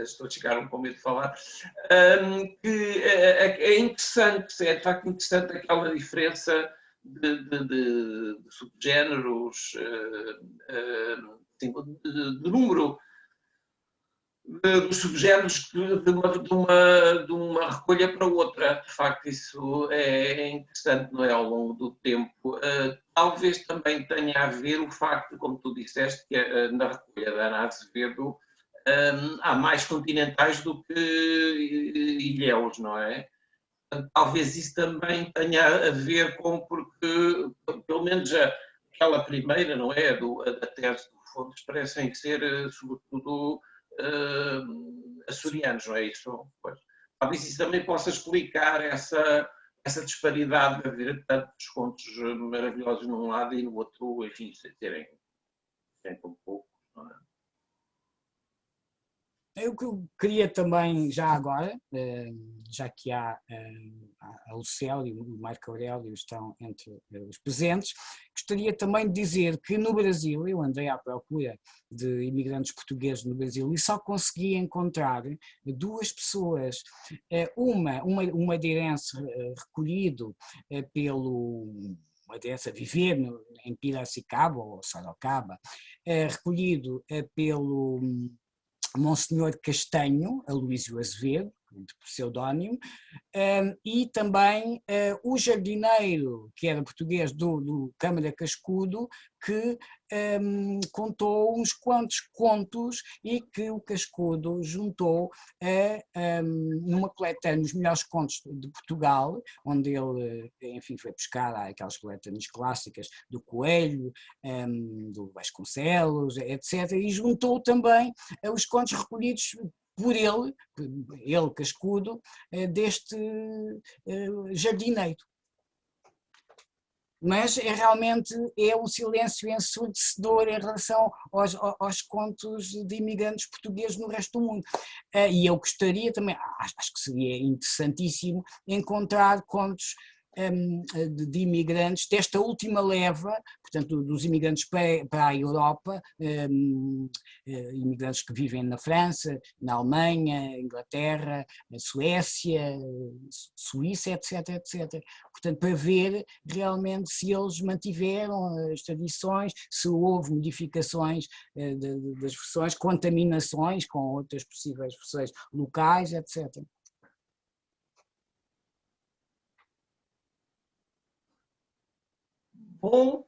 as pessoas ficaram com medo de falar, que é interessante, é de facto interessante aquela diferença de subgéneros, de número dos subgéneros de uma recolha para outra. De facto, isso é interessante, não é? Ao longo do tempo. Talvez também tenha a ver o facto, como tu disseste, que na recolha da Ana Azevedo há mais continentais do que ilhéus, não é? Talvez isso também tenha a ver com, porque, pelo menos aquela primeira, não é? Da tese do Fontes, parecem ser, sobretudo, açorianos, não é isso? Pois. Talvez isso também possa explicar essa disparidade de haver tantos contos maravilhosos num lado e no outro, enfim, serem um pouco, não é? Eu queria também, já agora, já que há a Lucélia e o Marco Aurélio estão entre os presentes, gostaria também de dizer que no Brasil, eu andei à procura de imigrantes portugueses no Brasil e só consegui encontrar duas pessoas, uma madeirense recolhido pelo... madeirense a viver em Piracicaba ou Sorocaba, recolhido pelo Monsenhor Castanho, Aloísio Azevedo, de pseudónimo, e também o jardineiro, que era português do Câmara Cascudo, que contou uns quantos contos e que o Cascudo juntou numa coletânea, nos melhores contos de Portugal, onde ele, enfim, foi buscar aquelas coletâneas clássicas do Coelho, do Vasconcelos, etc., e juntou também os contos recolhidos por ele Cascudo, deste jardineiro. Mas realmente é um silêncio ensurdecedor em relação aos contos de imigrantes portugueses no resto do mundo. E eu gostaria também, acho que seria interessantíssimo encontrar contos de imigrantes desta última leva, portanto dos imigrantes para a Europa, imigrantes que vivem na França, na Alemanha, Inglaterra, Suécia, Suíça, etc, etc. Portanto, para ver realmente se eles mantiveram as tradições, se houve modificações das versões, contaminações com outras possíveis versões locais, etc. Bom,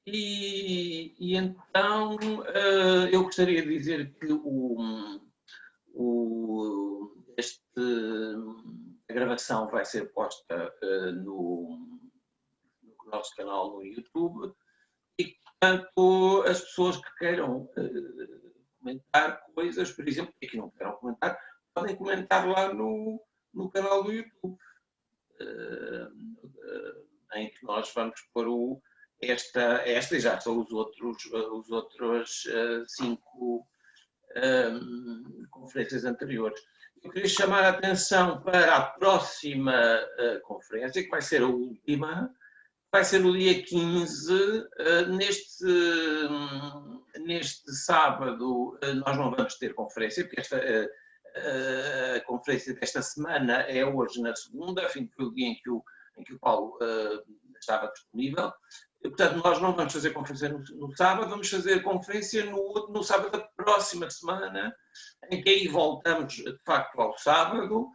e então eu gostaria de dizer que a gravação vai ser posta no nosso canal no YouTube e, portanto, as pessoas que queiram comentar coisas, por exemplo, e que não queiram comentar, podem comentar lá no canal do YouTube, em que nós vamos pôr esta e já são os outros 5 conferências anteriores. Eu queria chamar a atenção para a próxima conferência, que vai ser a última, vai ser no dia 15, neste sábado nós não vamos ter conferência, porque a conferência desta semana é hoje na segunda, enfim, foi o dia em que o Paulo estava disponível. Portanto, nós não vamos fazer conferência no sábado, vamos fazer conferência no sábado da próxima semana, em que aí voltamos, de facto, ao sábado,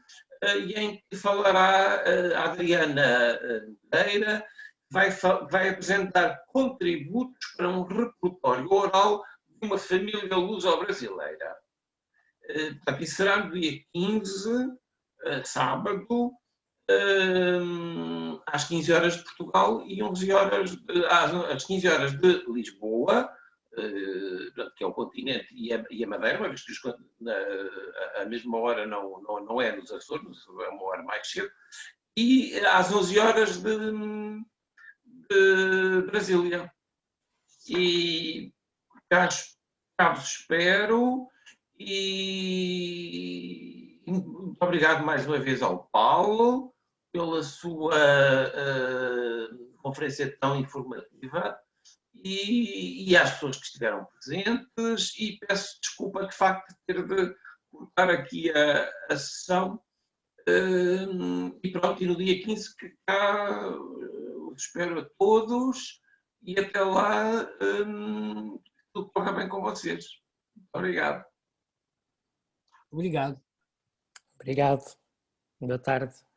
e em que falará a Adriana Pereira, vai apresentar contributos para um repertório oral de uma família luso-brasileira. Portanto, isso será no dia 15, sábado, às 15 horas de Portugal e 11 horas, às 15 horas de Lisboa, que é o continente, e a Madeira, uma vez que a mesma hora não é nos Açores, é uma hora mais cedo, e às 11 horas de Brasília. E cá vos espero e muito obrigado mais uma vez ao Paulo pela sua conferência tão informativa e às pessoas que estiveram presentes, e peço desculpa de facto de ter de cortar aqui a sessão. E pronto, e no dia 15 que cá os espero a todos e até lá tudo corra bem com vocês. Obrigado. Obrigado. Obrigado. Boa tarde.